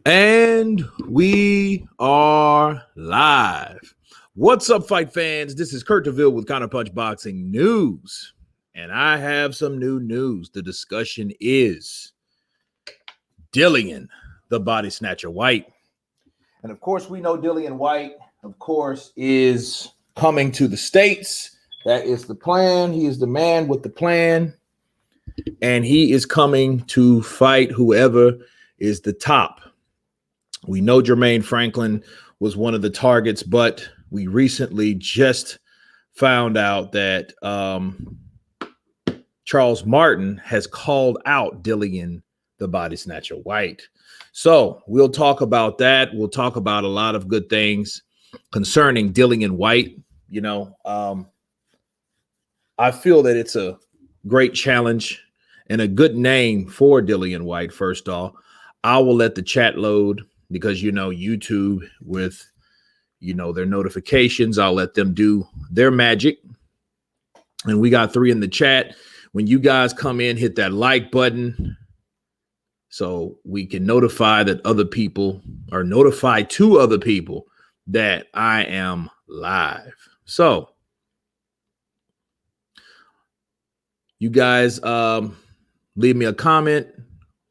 And we are live. What's up, fight fans? This is Kurt DeVille with Counterpunched Boxing News. And I have some new news. The discussion is Dillian, the body snatcher Whyte. And of course, we know Dillian Whyte, of course, is coming to the States. That is the plan. He is the man with the plan. And he is coming to fight whoever is the top. We know Jermaine Franklin was one of the targets, but we recently just found out that Charles Martin has called out Dillian, the body snatcher Whyte. So we'll talk about that. We'll talk about a lot of good things concerning Dillian Whyte. You know, I feel that it's a great challenge and a good name for Dillian Whyte. First off, I will let the chat load. Because, you know, YouTube with, you know, their notifications, I'll let them do their magic. And we got 3 in the chat. When you guys come in, hit that like button so we can notify that other people are notified to other people that I am live. So you guys leave me a comment.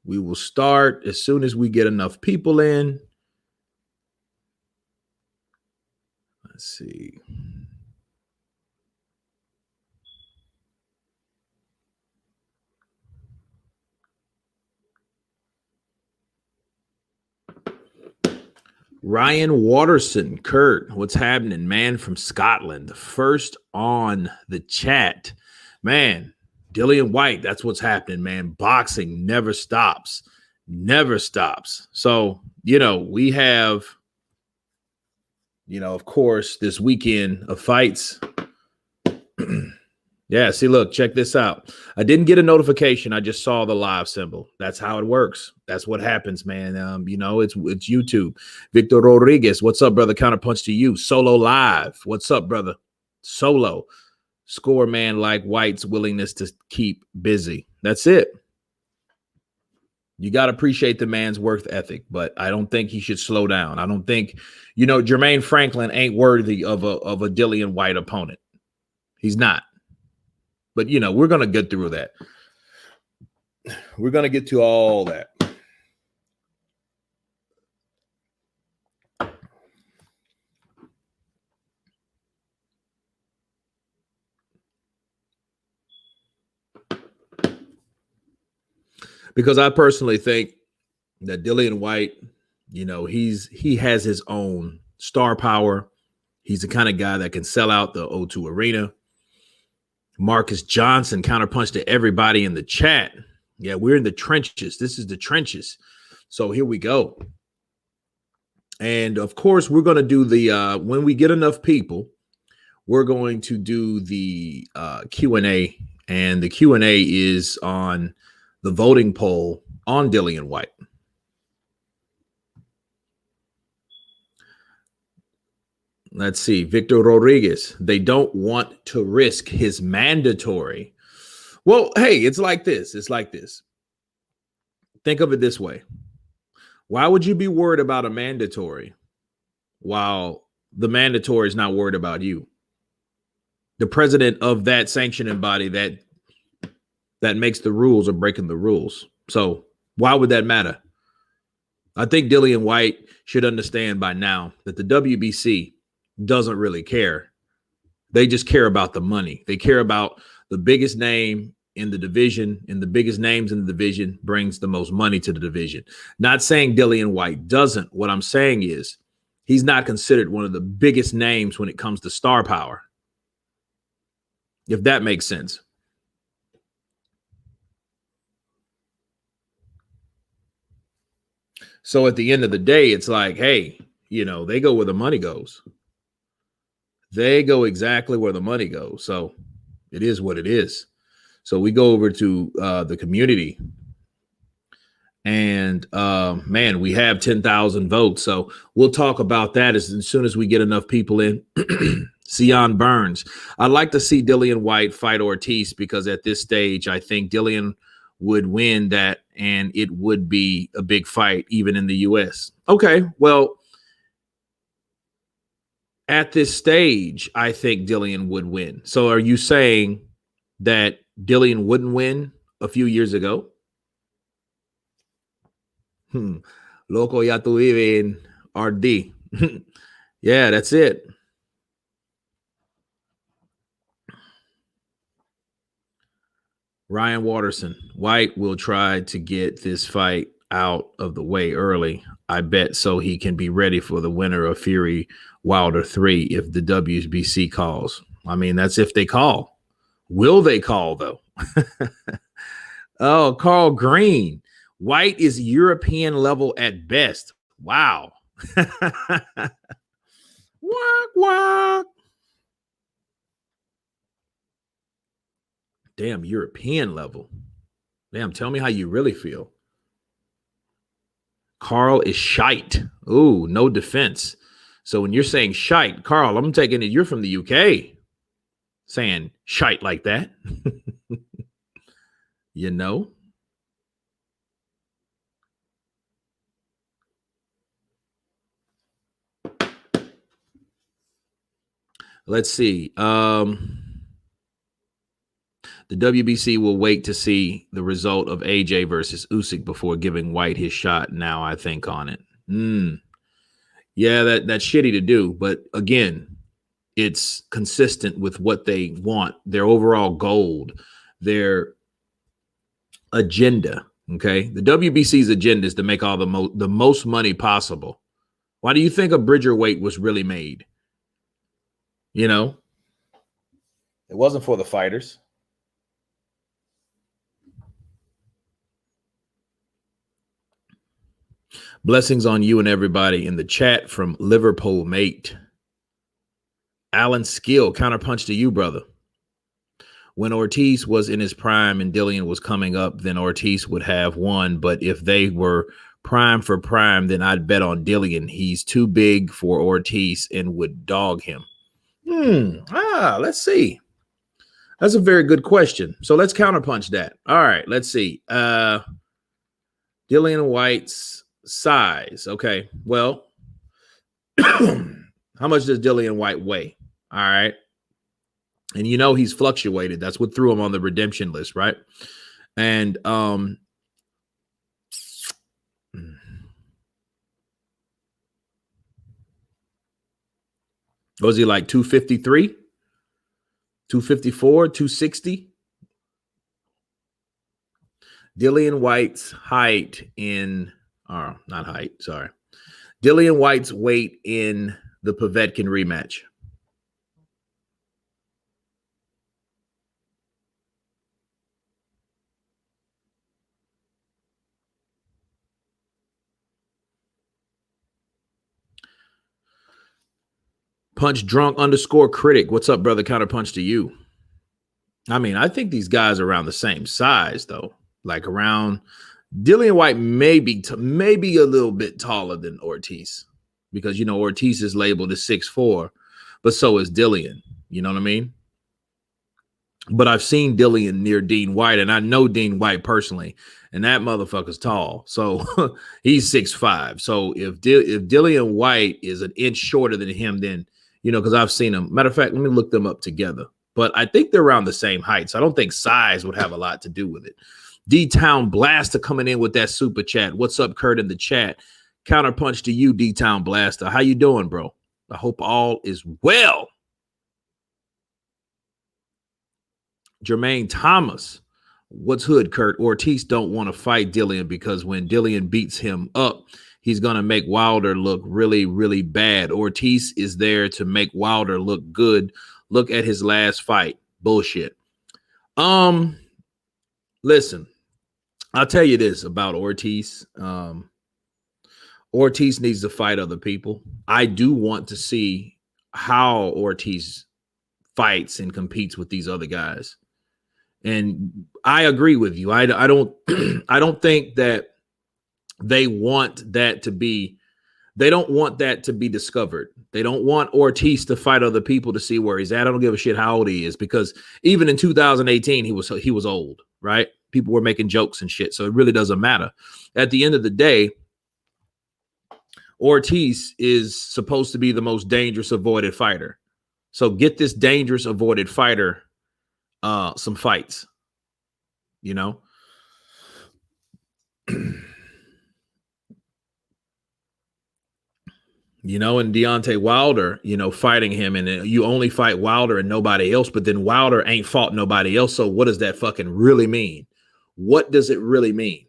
We will start as soon as we get enough people in. Let's see. Ryan Watterson, Kurt, what's happening, man, from Scotland? First on the chat. Man, Dillian Whyte, that's what's happening, man. Boxing never stops. Never stops. So, you know, we have, you know, of course, this weekend of fights. Yeah, see, look, check this out. I didn't get a notification. I just saw the live symbol. That's how it works. That's what happens, man. You know, it's YouTube. Victor Rodriguez, what's up, brother? Counterpunch to you. Solo live. What's up, brother? Solo. Score man like Whyte's willingness to keep busy. That's it. You got to appreciate the man's work ethic, but I don't think he should slow down. I don't think, you know, Jermaine Franklin ain't worthy of a Dillian Whyte opponent. He's not. But, you know, we're going to get through that. We're going to get to all that. Because I personally think that Dillian Whyte, you know, he has his own star power. He's the kind of guy that can sell out the O2 Arena. Marcus Johnson counterpunched to everybody in the chat. Yeah, we're in the trenches. This is the trenches. So here we go. And of course, we're going to do the when we get enough people, we're going to do the Q&A. And the Q&A is on the voting poll on Dillian Whyte. Let's see. Victor Rodriguez. They don't want to risk his mandatory. Well, hey, it's like this. It's like this. Think of it this way. Why would you be worried about a mandatory while the mandatory is not worried about you? The president of that sanctioning body that makes the rules are breaking the rules. So why would that matter? I think Dillian Whyte should understand by now that the WBC doesn't really care. They just care about the money. They care about the biggest name in the division, and the biggest names in the division brings the most money to the division. Not saying Dillian Whyte doesn't. What I'm saying is he's not considered one of the biggest names when it comes to star power. If that makes sense. So at the end of the day, it's like, hey, you know, they go where the money goes. They go exactly where the money goes. So it is what it is. So we go over to the community. And, man, we have 10,000 votes. So we'll talk about that as soon as we get enough people in. Sion Burns. I'd like to see Dillian Whyte fight Ortiz because at this stage, I think Dillian would win that, and it would be a big fight, even in the US. Okay, well, at this stage, I think Dillian would win. So are you saying that Dillian wouldn't win a few years ago? Loco, ya tu vive in RD. Yeah, that's it. Ryan Waterson, White will try to get this fight out of the way early, I bet, so he can be ready for the winner of Fury Wilder 3 if the WBC calls. I mean, that's if they call. Will they call, though? Oh, Carl Green. White is European level at best. Wow. Walk, walk. Damn, European level. Damn, tell me how you really feel. Carl is shite. Ooh, no defense. So when you're saying shite, Carl, I'm taking it you're from the UK saying shite like that. You know? Let's see. The WBC will wait to see the result of AJ versus Usyk before giving White his shot. Now I think on it. Yeah, that's shitty to do. But again, it's consistent with what they want, their overall goal, their agenda. Okay. The WBC's agenda is to make all the most money possible. Why do you think a Bridger weight was really made? You know, it wasn't for the fighters. Blessings on you and everybody in the chat from Liverpool, mate. Alan Skill, counterpunch to you, brother. When Ortiz was in his prime and Dillian was coming up, then Ortiz would have won. But if they were prime for prime, then I'd bet on Dillian. He's too big for Ortiz and would dog him. Let's see. That's a very good question. So let's counterpunch that. All right, let's see. Dillian Whyte's size. Okay, well, how much does Dillian Whyte weigh? All right. And you know he's fluctuated. That's what threw him on the redemption list, right? And was he like 253, 254, 260? Dillian Whyte's height in, not height, sorry. Dillian Whyte's weight in the Povetkin rematch. Punch drunk underscore critic. What's up, brother? Counterpunch to you. I mean, I think these guys are around the same size, though. Like around Dillian Whyte, maybe a little bit taller than Ortiz, because you know Ortiz is labeled as 6'4", but so is Dillian. You know what I mean? But I've seen Dillian near Dean White, and I know Dean White personally, and that motherfucker's tall. So he's 6'5". So if Dillian Whyte is an inch shorter than him, then you know, because I've seen them. Matter of fact, let me look them up together. But I think they're around the same height. So I don't think size would have a lot to do with it. D-Town Blaster coming in with that super chat. What's up, Kurt, in the chat? Counterpunch to you, D-Town Blaster. How you doing, bro? I hope all is well. Jermaine Thomas. What's hood, Kurt? Ortiz don't want to fight Dillian because when Dillian beats him up, he's going to make Wilder look really, really bad. Ortiz is there to make Wilder look good. Look at his last fight. Bullshit. Listen, I'll tell you this about Ortiz. Ortiz needs to fight other people. I do want to see how Ortiz fights and competes with these other guys. And I agree with you. I don't I don't think that they want that to be, they don't want that to be discovered. They don't want Ortiz to fight other people to see where he's at. I don't give a shit how old he is, because even in 2018, he was old, right? People were making jokes and shit. So it really doesn't matter. At the end of the day, Ortiz is supposed to be the most dangerous avoided fighter. So get this dangerous avoided fighter some fights, you know. You know, and Deontay Wilder, you know, fighting him, and you only fight Wilder and nobody else, but then Wilder ain't fought nobody else. So what does that fucking really mean? What does it really mean?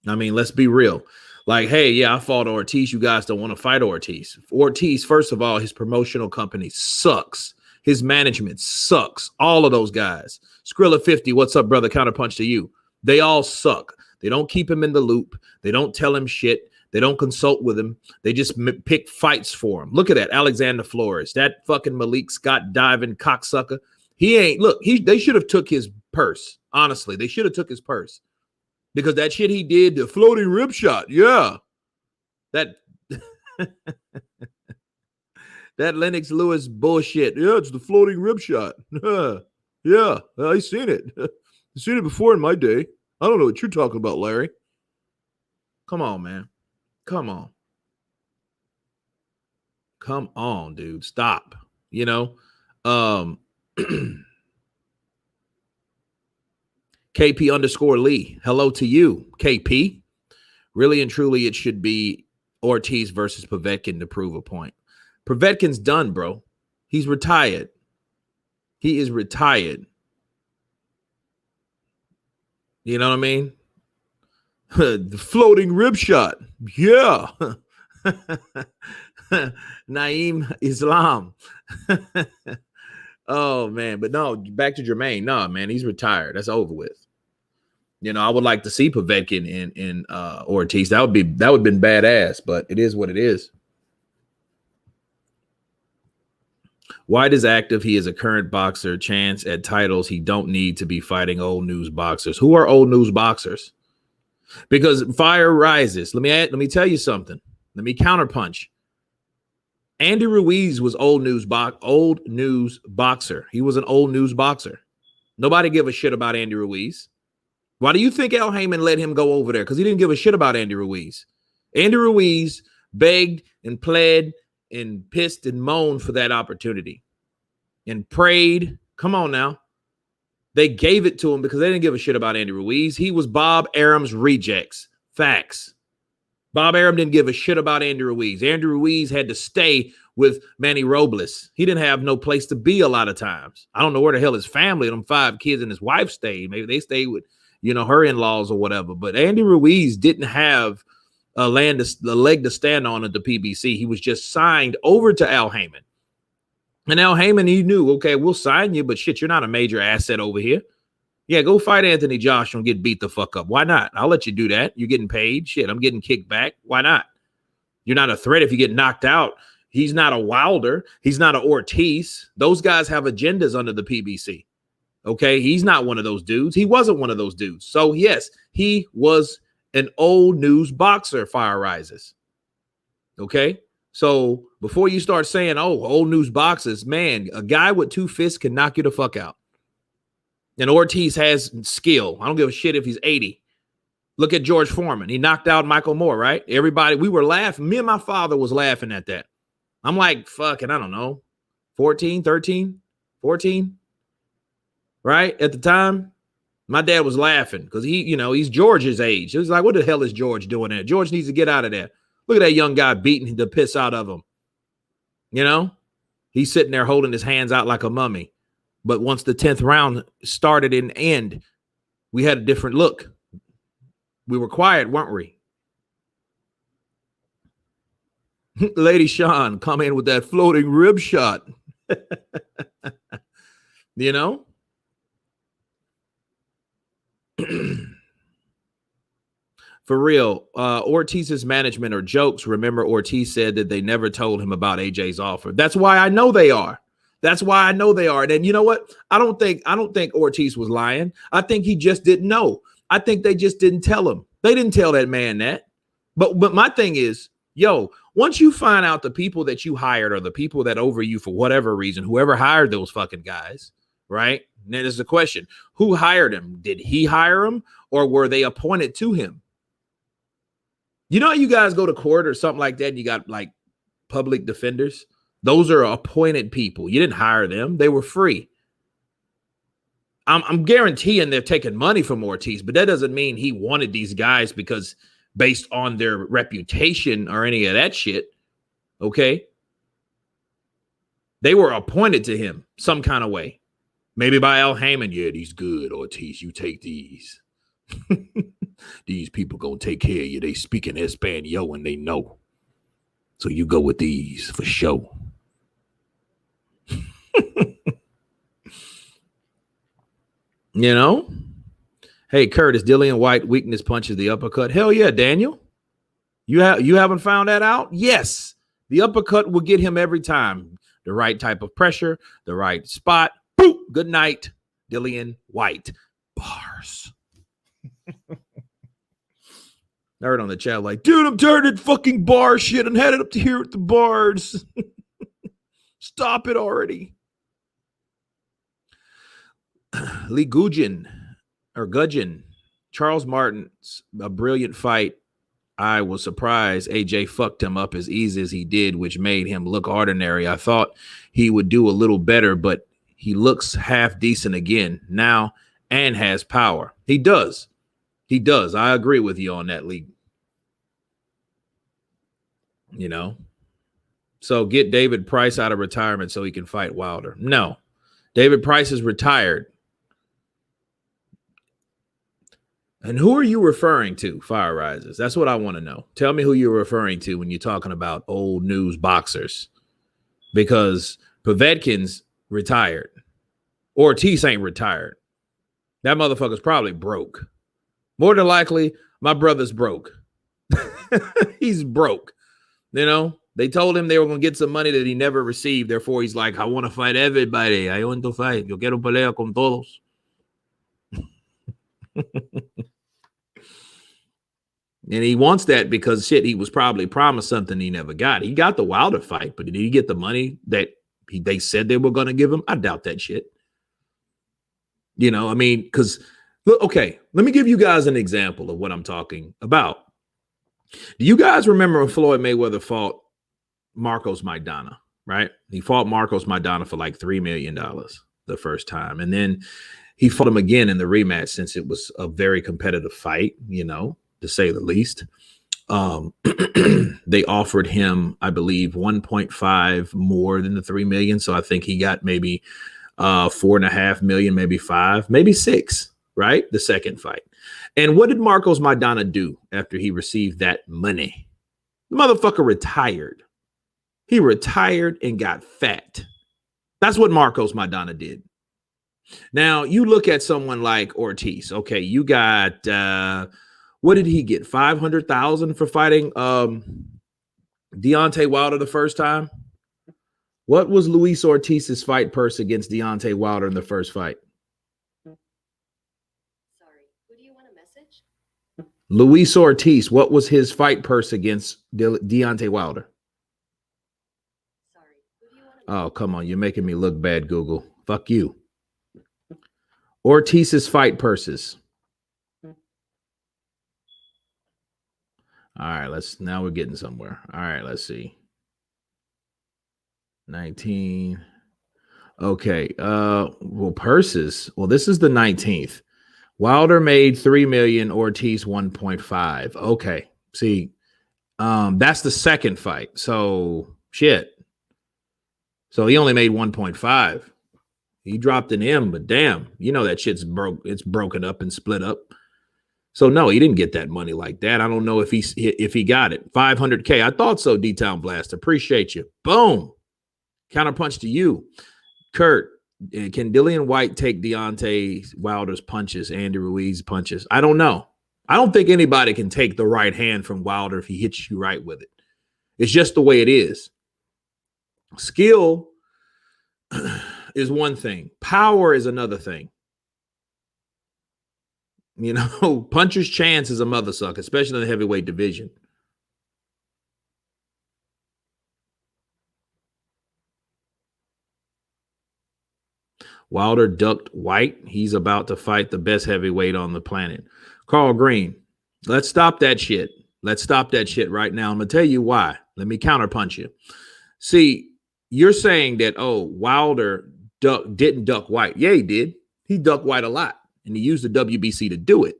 I mean, let's be real. Like, hey, yeah, I fought Ortiz. You guys don't want to fight Ortiz. Ortiz, first of all, his promotional company sucks. His management sucks. All of those guys. Skrilla 50, what's up, brother? Counterpunch to you. They all suck. They don't keep him in the loop. They don't tell him shit. They don't consult with him. They just pick fights for him. Look at that, Alexander Flores. That fucking Malik Scott diving cocksucker. He ain't, look, they should have took his purse. Honestly, they should have took his purse. Because that shit he did, the floating rib shot, yeah. That that Lennox Lewis bullshit. Yeah, it's the floating rib shot. Yeah, I seen it. I seen it before in my day. I don't know what you're talking about, Larry. Come on, man. Come on. Come on, dude. Stop. You know? KP underscore Lee. Hello to you, KP. Really and truly, it should be Ortiz versus Povetkin to prove a point. Povetkin's done, bro. He's retired. He is retired. You know what I mean? The floating rib shot. Yeah. Naeem Islam. Oh, man. But no, back to Jermaine. No, man, he's retired. That's over with. You know, I would like to see Povetkin in Ortiz. That would have been badass, but it is what it is. White is active. He is a current boxer. Chance at titles. He don't need to be fighting old news boxers. Who are old news boxers? Because fire rises. Let me tell you something. Let me counterpunch. Andy Ruiz was old news boxer. He was an old news boxer. Nobody give a shit about Andy Ruiz. Why do you think Al Heyman let him go over there? Because he didn't give a shit about Andy Ruiz. Andy Ruiz begged and pled and pissed and moaned for that opportunity and prayed. Come on now. They gave it to him because they didn't give a shit about Andy Ruiz. He was Bob Arum's rejects. Facts. Bob Arum didn't give a shit about Andy Ruiz. Andy Ruiz had to stay with Manny Robles. He didn't have no place to be a lot of times. I don't know where the hell his family, them 5 kids and his wife stayed. Maybe they stayed with, you know, her in-laws or whatever. But Andy Ruiz didn't have a leg to stand on at the PBC. He was just signed over to Al Heyman. And Al Heyman, he knew, okay, we'll sign you, but shit, you're not a major asset over here. Yeah, go fight Anthony Joshua and get beat the fuck up. Why not? I'll let you do that. You're getting paid. Shit, I'm getting kicked back. Why not? You're not a threat if you get knocked out. He's not a Wilder. He's not an Ortiz. Those guys have agendas under the PBC. Okay, he's not one of those dudes. He wasn't one of those dudes. So, yes, he was an old news boxer, Fire Rises. Okay, so before you start saying, oh, old news boxers, man, a guy with 2 fists can knock you the fuck out. And Ortiz has skill. I don't give a shit if he's 80. Look at George Foreman. He knocked out Michael Moore, right? Everybody, we were laughing. Me and my father was laughing at that. I'm like, fucking, I don't know, 14, 13, 14, right? At the time, my dad was laughing because he, you know, he's George's age. He was like, what the hell is George doing there? George needs to get out of there. Look at that young guy beating the piss out of him. You know, he's sitting there holding his hands out like a mummy. But once the 10th round started and end, we had a different look. We were quiet, weren't we? Lady Sean, come in with that floating rib shot. You know? For real, Ortiz's management are jokes. Remember, Ortiz said that they never told him about AJ's offer. That's why I know they are. That's why I know they are. And you know what? I don't think Ortiz was lying. I think he just didn't know. I think they just didn't tell him. They didn't tell that man that. But my thing is, yo, once you find out the people that you hired or the people that over you for whatever reason, whoever hired those fucking guys, right? Now there's the question: who hired him? Did he hire him, or were they appointed to him? You know, you guys go to court or something like that, and you got like public defenders. Those are appointed people. You didn't hire them; they were free. I'm guaranteeing they're taking money from Ortiz, but that doesn't mean he wanted these guys because based on their reputation or any of that shit. Okay. They were appointed to him some kind of way. Maybe by Al Heyman. Yeah, these good, Ortiz. You take these. These people gonna take care of you. They speak in Espanol and they know. So you go with these for sure. You know? Hey, Curtis, Dillian Whyte weakness punches the uppercut. Hell yeah, Daniel. You haven't found that out? Yes. The uppercut will get him every time. The right type of pressure, the right spot. Boop. Good night, Dillian Whyte. Bars. I heard on the chat like, dude, I'm tired of fucking bar shit. I'm headed up to here at the bars. Stop it already. Lee Gudgeon. Charles Martin's a brilliant fight. I was surprised AJ fucked him up as easy as he did, which made him look ordinary. I thought he would do a little better, but he looks half decent again now and has power. He does. He does. I agree with you on that, Lee. You know? So get David Price out of retirement so he can fight Wilder. No. David Price is retired. And who are you referring to, Fire Risers? That's what I want to know. Tell me who you're referring to when you're talking about old news boxers. Because Povetkin's retired. Ortiz ain't retired. That motherfucker's probably broke. More than likely, my brother's broke. He's broke. You know, they told him they were going to get some money that he never received. Therefore, he's like, I want to fight everybody. I want to fight. Yo quiero pelear con todos. And he wants that because shit, he was probably promised something he never got. He got the Wilder fight, but did he get the money that they said they were going to give him? I doubt that shit. You know, I mean, because, okay, let me give you guys an example of what I'm talking about. Do you guys remember when Floyd Mayweather fought Marcos Maidana, right? He fought Marcos Maidana for like $3 million the first time. And then he fought him again in the rematch since it was a very competitive fight, you know, to say the least. They offered him, I believe, 1.5 more than the 3 million. So I think he got maybe 4.5 million, maybe 5, maybe 6, right? The second fight. And what did Marcos Maidana do after he received that money? The motherfucker retired. He retired and got fat. That's what Marcos Maidana did. Now, you look at someone like Ortiz. Okay, you got, what did he get? 500,000 for fighting Deontay Wilder the first time? What was Luis Ortiz's fight purse against Deontay Wilder in the first fight? Sorry, who do you want a message? Luis Ortiz, what was his fight purse against Deontay Wilder? Sorry, who do you want a message? Oh, come on. You're making me look bad, Google. Fuck you. Ortiz's fight purses. All right, now we're getting somewhere. All right, let's see. 19. Okay. Well, purses. Well, this is the 19th. Wilder made 3 million, Ortiz 1.5. Okay. See, that's the second fight. So shit. So he only made 1.5. He dropped an M, but damn, you know that shit's broke. It's broken up and split up. So no, he didn't get that money like that. I don't know if he got it. 500K. I thought so. D-Town Blast. Appreciate you. Boom. Counterpunch to you. Kurt, can Dillian Whyte take Deontay Wilder's punches, Andy Ruiz punches? I don't know. I don't think anybody can take the right hand from Wilder if he hits you right with it. It's just the way it is. Skill is one thing. Power is another thing. You know, puncher's chance is a mother suck, especially in the heavyweight division. Wilder ducked White. He's about to fight the best heavyweight on the planet. Carl Green, let's stop that shit. Let's stop that shit right now. I'm going to tell you why. Let me counterpunch you. See, you're saying that, oh, Wilder didn't duck White. Yeah, he did. He ducked White a lot, and he used the WBC to do it.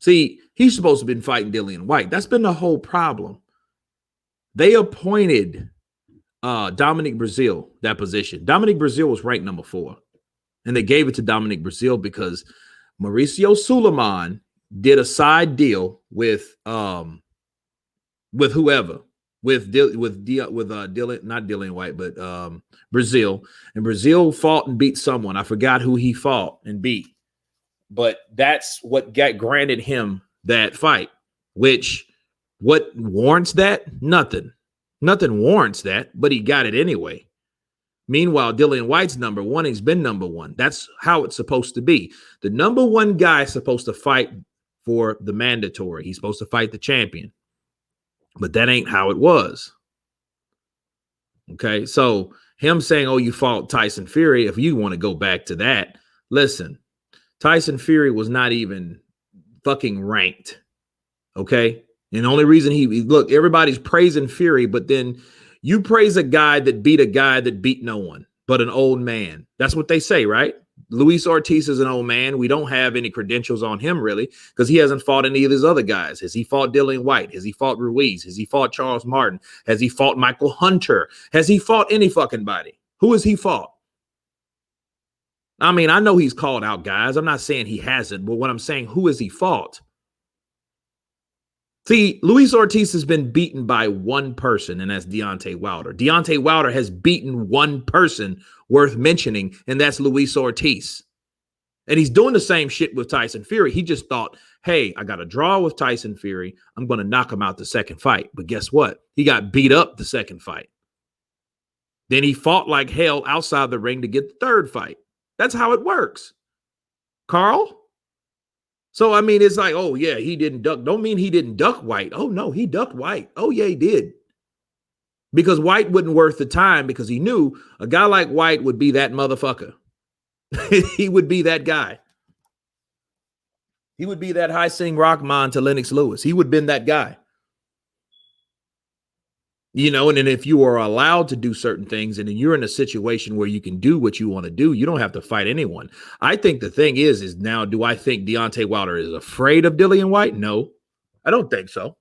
See, he's supposed to have been fighting Dillian Whyte. That's been the whole problem. They appointed Dominic Breazeale that position. Dominic Breazeale was ranked number 4, and they gave it to Dominic Breazeale because Mauricio Suleiman did a side deal with whoever, with Dillian, not Dillian Whyte, but Breazeale, and Breazeale fought and beat someone. I forgot who he fought and beat, but that's what granted him that fight. Which, what warrants that? Nothing warrants that, but he got it anyway. Meanwhile, Dillian Whyte's number 1. He's been number 1. That's how it's supposed to be. The number 1 guy is supposed to fight for the mandatory. He's supposed to fight the champion. But that ain't how it was. Okay, so him saying, oh, you fought Tyson Fury, if you want to go back to that, listen, Tyson Fury was not even fucking ranked. Okay? And the only reason look, everybody's praising Fury, but then you praise a guy that beat no one but an old man. That's what they say, right? Luis Ortiz is an old man. We don't have any credentials on him, really, because he hasn't fought any of these other guys. Has he fought Dillian Whyte? Has he fought Ruiz? Has he fought Charles Martin? Has he fought Michael Hunter? Has he fought any fucking body? Who has he fought? I mean, I know he's called out guys. I'm not saying he hasn't, but what I'm saying, who has he fought? See, Luis Ortiz has been beaten by one person, and that's Deontay Wilder. Deontay Wilder has beaten one person worth mentioning, and that's Luis Ortiz. And he's doing the same shit with Tyson Fury. He just thought, hey, I got a draw with Tyson Fury. I'm going to knock him out the second fight. But guess what? He got beat up the second fight. Then he fought like hell outside the ring to get the third fight. That's how it works. Carl? So, I mean, it's like, oh, yeah, he didn't duck. Don't mean he didn't duck Whyte. Oh, no, he ducked Whyte. Oh, yeah, he did. Because Whyte wasn't worth the time, because he knew a guy like Whyte would be that motherfucker. He would be that guy. He would be that High-Sing Rockman to Lennox Lewis. He would have been that guy. You know, and then if you are allowed to do certain things and then you're in a situation where you can do what you want to do, you don't have to fight anyone. I think the thing is now, do I think Deontay Wilder is afraid of Dillian Whyte? No, I don't think so.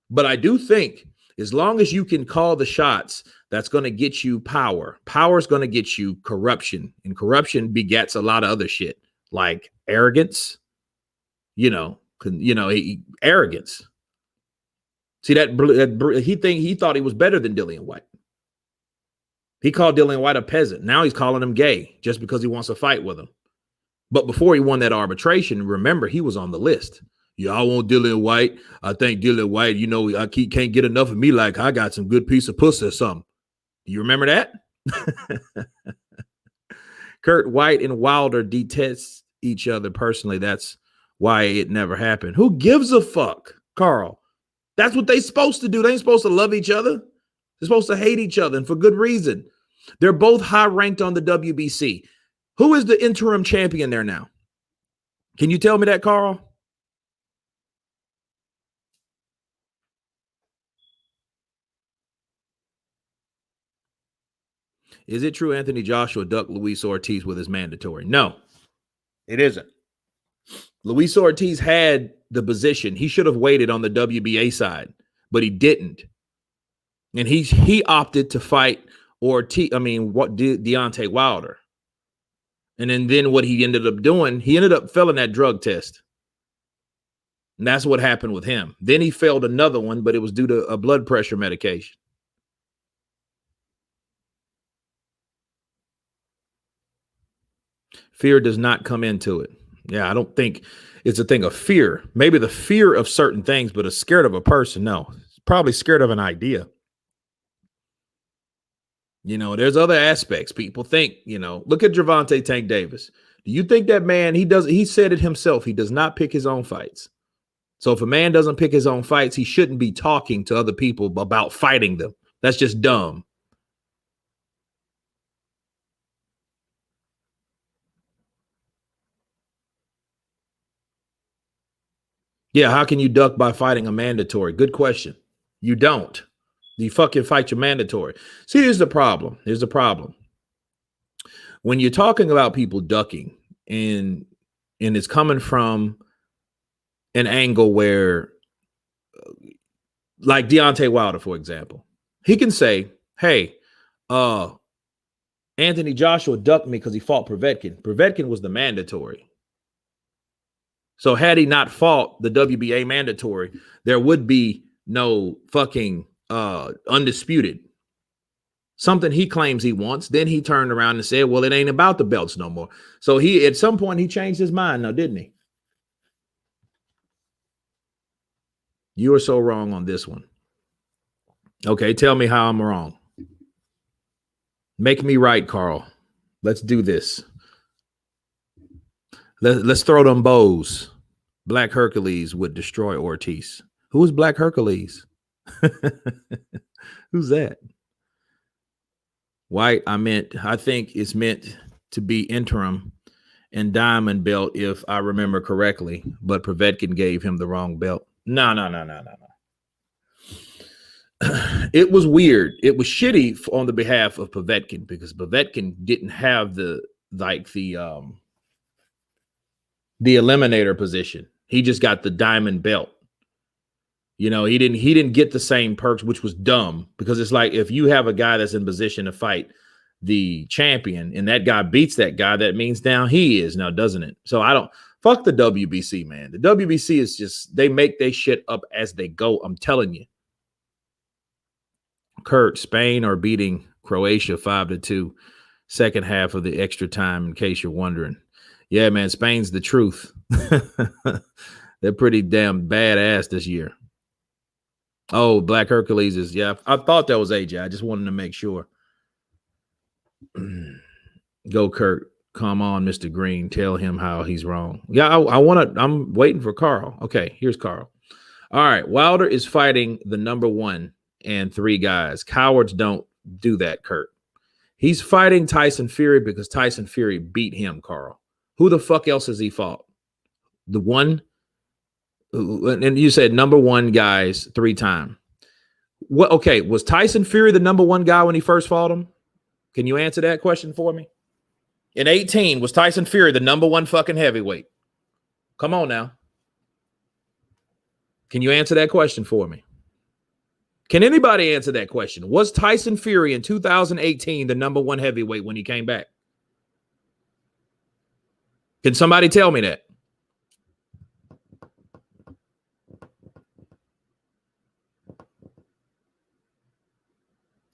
But I do think as long as you can call the shots, that's going to get you power. Power is going to get you corruption, and corruption begets a lot of other shit like arrogance, arrogance. See, he thought he was better than Dillian Whyte. He called Dillian Whyte a peasant. Now he's calling him gay just because he wants to fight with him. But before he won that arbitration, remember, he was on the list. Yeah, I want Dillian Whyte. I think Dillian Whyte, he can't get enough of me like I got some good piece of pussy or something. Do you remember that? Kurt Whyte and Wilder detest each other personally. That's why it never happened. Who gives a fuck, Carl? That's what they're supposed to do. They ain't supposed to love each other. They're supposed to hate each other, and for good reason. They're both high ranked on the WBC. Who is the interim champion there now? Can you tell me that, Carl? Is it true Anthony Joshua ducked Luis Ortiz with his mandatory? No, it isn't. Luis Ortiz had the position. He should have waited on the WBA side, but he didn't. And he opted to fight Deontay Wilder. And then what he ended up doing, he ended up failing that drug test. And that's what happened with him. Then he failed another one, but it was due to a blood pressure medication. Fear does not come into it. Yeah, I don't think it's a thing of fear. Maybe the fear of certain things, but scared of a person. No, probably scared of an idea. There's other aspects. People think, look at Gervonta Tank Davis. Do you think that man, he said it himself, he does not pick his own fights. So if a man doesn't pick his own fights, he shouldn't be talking to other people about fighting them. That's just dumb. Yeah, how can you duck by fighting a mandatory? Good question. You don't. You fucking fight your mandatory. See, here's the problem. Here's the problem. When you're talking about people ducking and it's coming from an angle where, like Deontay Wilder, for example, he can say, hey, Anthony Joshua ducked me because he fought Povetkin. Povetkin was the mandatory. So had he not fought the WBA mandatory, there would be no fucking undisputed. Something he claims he wants. Then he turned around and said, well, it ain't about the belts no more. So he, at some point, he changed his mind now, didn't he? You are so wrong on this one. Okay, tell me how I'm wrong. Make me right, Carl. Let's do this. Let's throw them bows. Black Hercules would destroy Ortiz. Who is Black Hercules? Who's that? White, I think it's meant to be interim and diamond belt, if I remember correctly, but Povetkin gave him the wrong belt. No. It was weird. It was shitty on the behalf of Povetkin because Povetkin didn't have the eliminator position. He just got the diamond belt. You know, he didn't get the same perks, which was dumb because it's like if you have a guy that's in position to fight the champion and that guy beats that guy, that means now he is now, doesn't it? So I don't fuck the WBC, man. The WBC is just, they make their shit up as they go. I'm telling you. Kurt, Spain are beating Croatia 5-2, second half of the extra time, in case you're wondering. Yeah, man, Spain's the truth. They're pretty damn badass this year. Oh, Black Hercules is, yeah, I thought that was AJ. I just wanted to make sure. Go, Kurt. Come on, Mr. Green. Tell him how he's wrong. Yeah, I'm waiting for Carl. Okay, here's Carl. All right, Wilder is fighting the number 1 and 3 guys. Cowards don't do that, Kurt. He's fighting Tyson Fury because Tyson Fury beat him, Carl. Who the fuck else has he fought? The one, and you said number 1 guys 3 times. What? Okay, was Tyson Fury the number 1 guy when he first fought him? Can you answer that question for me? In 18, was Tyson Fury the number 1 fucking heavyweight? Come on now. Can you answer that question for me? Can anybody answer that question? Was Tyson Fury in 2018 the number 1 heavyweight when he came back? Can somebody tell me that?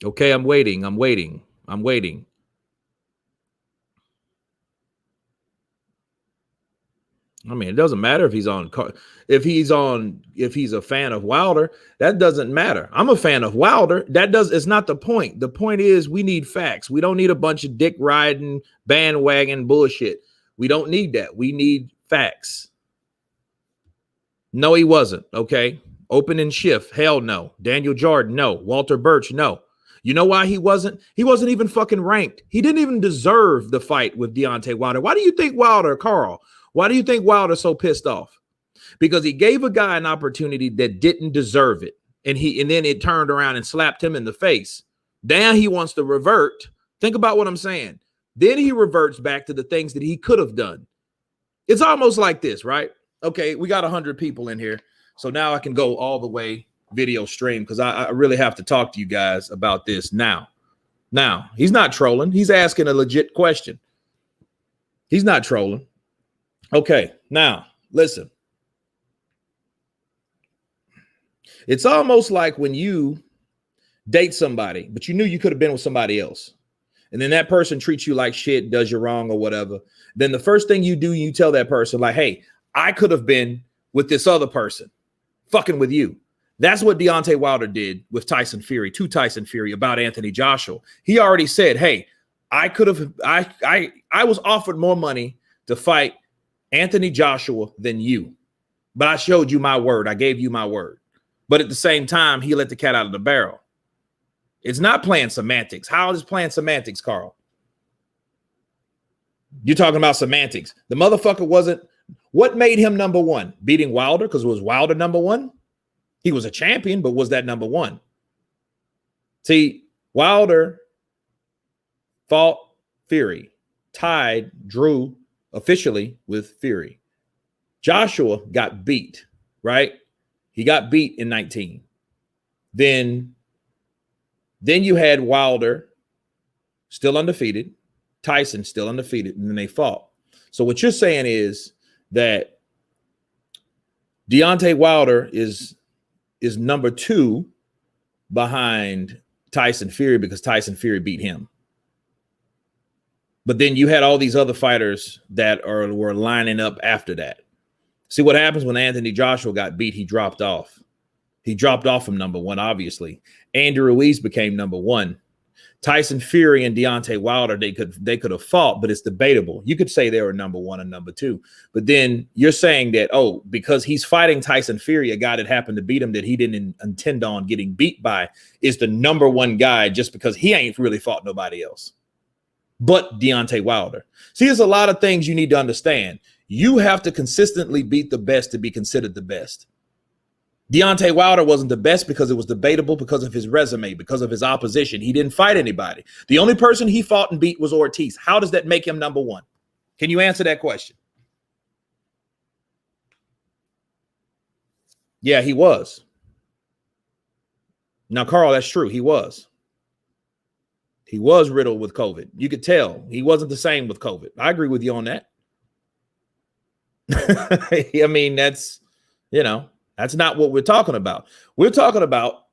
Okay, I'm waiting. I mean, it doesn't matter if he's a fan of Wilder, that doesn't matter. I'm a fan of Wilder. It's not the point. The point is we need facts. We don't need a bunch of dick riding bandwagon bullshit. We don't need that. We need facts. No, he wasn't. Okay. Opening shift. Hell no. Daniel Jordan. No. Walter Birch. No. You know why he wasn't? He wasn't even fucking ranked. He didn't even deserve the fight with Deontay Wilder. Why do you think Carl? Why do you think Wilder's so pissed off? Because he gave a guy an opportunity that didn't deserve it. And then it turned around and slapped him in the face. Now he wants to revert. Think about what I'm saying. Then he reverts back to the things that he could have done. It's almost like this, right? Okay, we got 100 people in here. So now I can go all the way video stream because I really have to talk to you guys about this now. Now, he's not trolling. He's asking a legit question. He's not trolling. Okay, now, listen. It's almost like when you date somebody, but you knew you could have been with somebody else. And then that person treats you like shit, does you wrong or whatever. Then the first thing you do, you tell that person like, hey, I could have been with this other person fucking with you. That's what Deontay Wilder did with Tyson Fury, to Tyson Fury about Anthony Joshua. He already said, hey, I was offered more money to fight Anthony Joshua than you. But I showed you my word. I gave you my word. But at the same time, he let the cat out of the barrel. It's not playing semantics. How is playing semantics, Carl? You're talking about semantics. The motherfucker wasn't. What made him number one? Beating Wilder, because was Wilder number one? He was a champion, but was that number one? See, Wilder fought Fury, tied, drew officially with Fury. Joshua got beat, right? He got beat in 19. Then you had Wilder still undefeated, Tyson still undefeated, and then they fought. So what you're saying is that Deontay Wilder is number two behind Tyson Fury because Tyson Fury beat him. But then you had all these other fighters that were lining up after that. See what happens when Anthony Joshua got beat, he dropped off. He dropped off from number one, obviously. Andy Ruiz became number one. Tyson Fury and Deontay Wilder, they could have fought, but it's debatable. You could say they were number one and number two. But then you're saying that, oh, because he's fighting Tyson Fury, a guy that happened to beat him that he didn't intend on getting beat by, is the number one guy just because he ain't really fought nobody else but Deontay Wilder. See, there's a lot of things you need to understand. You have to consistently beat the best to be considered the best. Deontay Wilder wasn't the best because it was debatable because of his resume, because of his opposition. He didn't fight anybody. The only person he fought and beat was Ortiz. How does that make him number one? Can you answer that question? Yeah, he was. Now, Carl, that's true. He was. He was riddled with COVID. You could tell he wasn't the same with COVID. I agree with you on that. I mean, that's not what we're talking about. We're talking about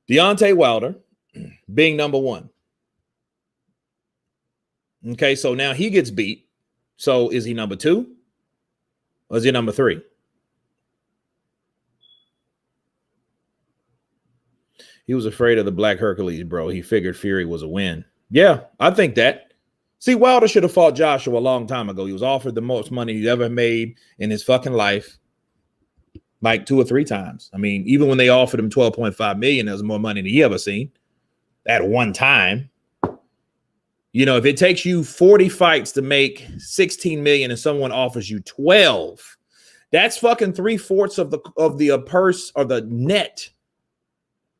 Deontay Wilder being number one. Okay, so now he gets beat. So is he number two? Or is he number three? He was afraid of the Black Hercules, bro. He figured Fury was a win. Yeah, I think that. See, Wilder should have fought Joshua a long time ago. He was offered the most money he's ever made in his fucking life, like 2 or 3 times. I mean, even when they offered him $12.5 million, that was more money than he ever seen at one time. You know, if it takes you 40 fights to make 16 million and someone offers you 12, that's fucking 3/4 of the purse or the net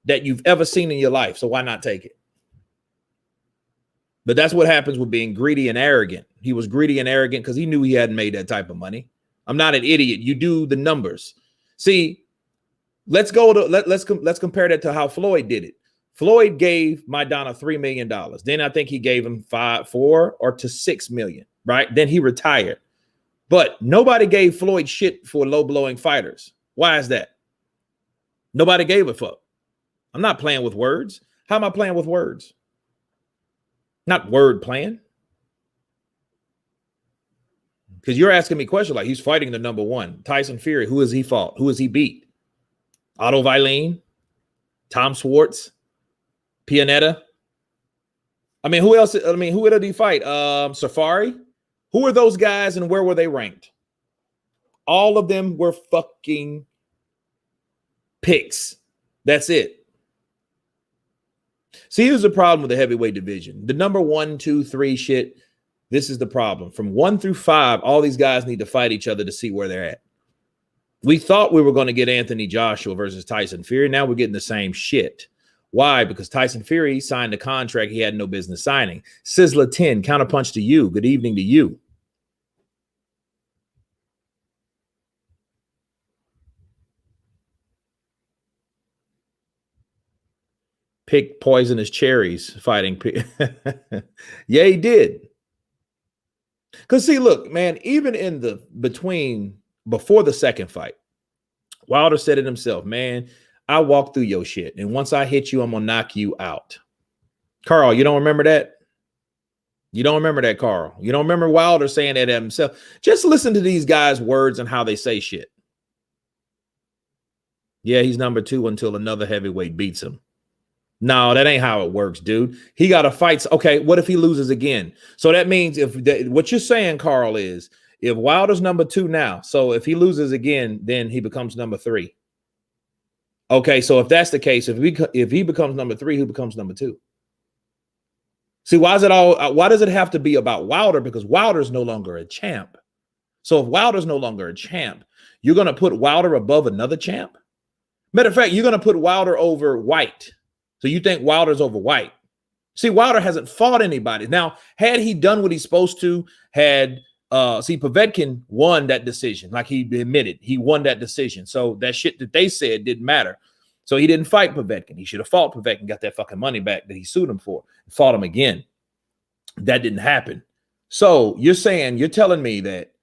that you've ever seen in your life. So why not take it? But that's what happens with being greedy and arrogant. He was greedy and arrogant because he knew he hadn't made that type of money. I'm not an idiot. You do the numbers. See, let's compare that to how Floyd did it. Floyd gave Maidana $3 million. Then I think he gave him 4 or to 6 million, right? Then he retired. But nobody gave Floyd shit for low-blowing fighters. Why is that? Nobody gave a fuck. I'm not playing with words. How am I playing with words? Not word playing. Because you're asking me questions like he's fighting the number one. Tyson Fury, who has he fought? Who has he beat? Otto Vailene? Tom Schwartz? Pianetta? I mean, who else? I mean, who did he fight? Safari? Who are those guys and where were they ranked? All of them were fucking picks. That's it. See, here's the problem with the heavyweight division. The number 1, 2, 3 shit. This is the problem. From 1 through 5, all these guys need to fight each other to see where they're at. We thought we were going to get Anthony Joshua versus Tyson Fury. Now we're getting the same shit. Why? Because Tyson Fury signed a contract he had no business signing. Sizzler 10, Counterpunch to you. Good evening to you. Picked poisonous cherries fighting. Yeah, he did. Because see, look, man, even in the before the second fight, Wilder said it himself, man, I walked through your shit. And once I hit you, I'm going to knock you out. Carl, you don't remember that? You don't remember that, Carl? You don't remember Wilder saying that himself? Just listen to these guys' words and how they say shit. Yeah, he's number 2 until another heavyweight beats him. No, that ain't how it works, dude. He got to fight. Okay, what if he loses again? So that means what you're saying, Carl, is if Wilder's number 2 now, so if he loses again, then he becomes number 3. Okay, so if that's the case, if he becomes number 3, who becomes number 2? See, why does it have to be about Wilder? Because Wilder's no longer a champ. So if Wilder's no longer a champ, you're going to put Wilder above another champ? Matter of fact, you're going to put Wilder over White. So you think Wilder's over White. See, Wilder hasn't fought anybody. Now, had he done what he's supposed to, Povetkin won that decision. Like he admitted, he won that decision. So that shit that they said didn't matter. So he didn't fight Povetkin. He should have fought Povetkin, got that fucking money back that he sued him for, fought him again. That didn't happen. So you're telling me that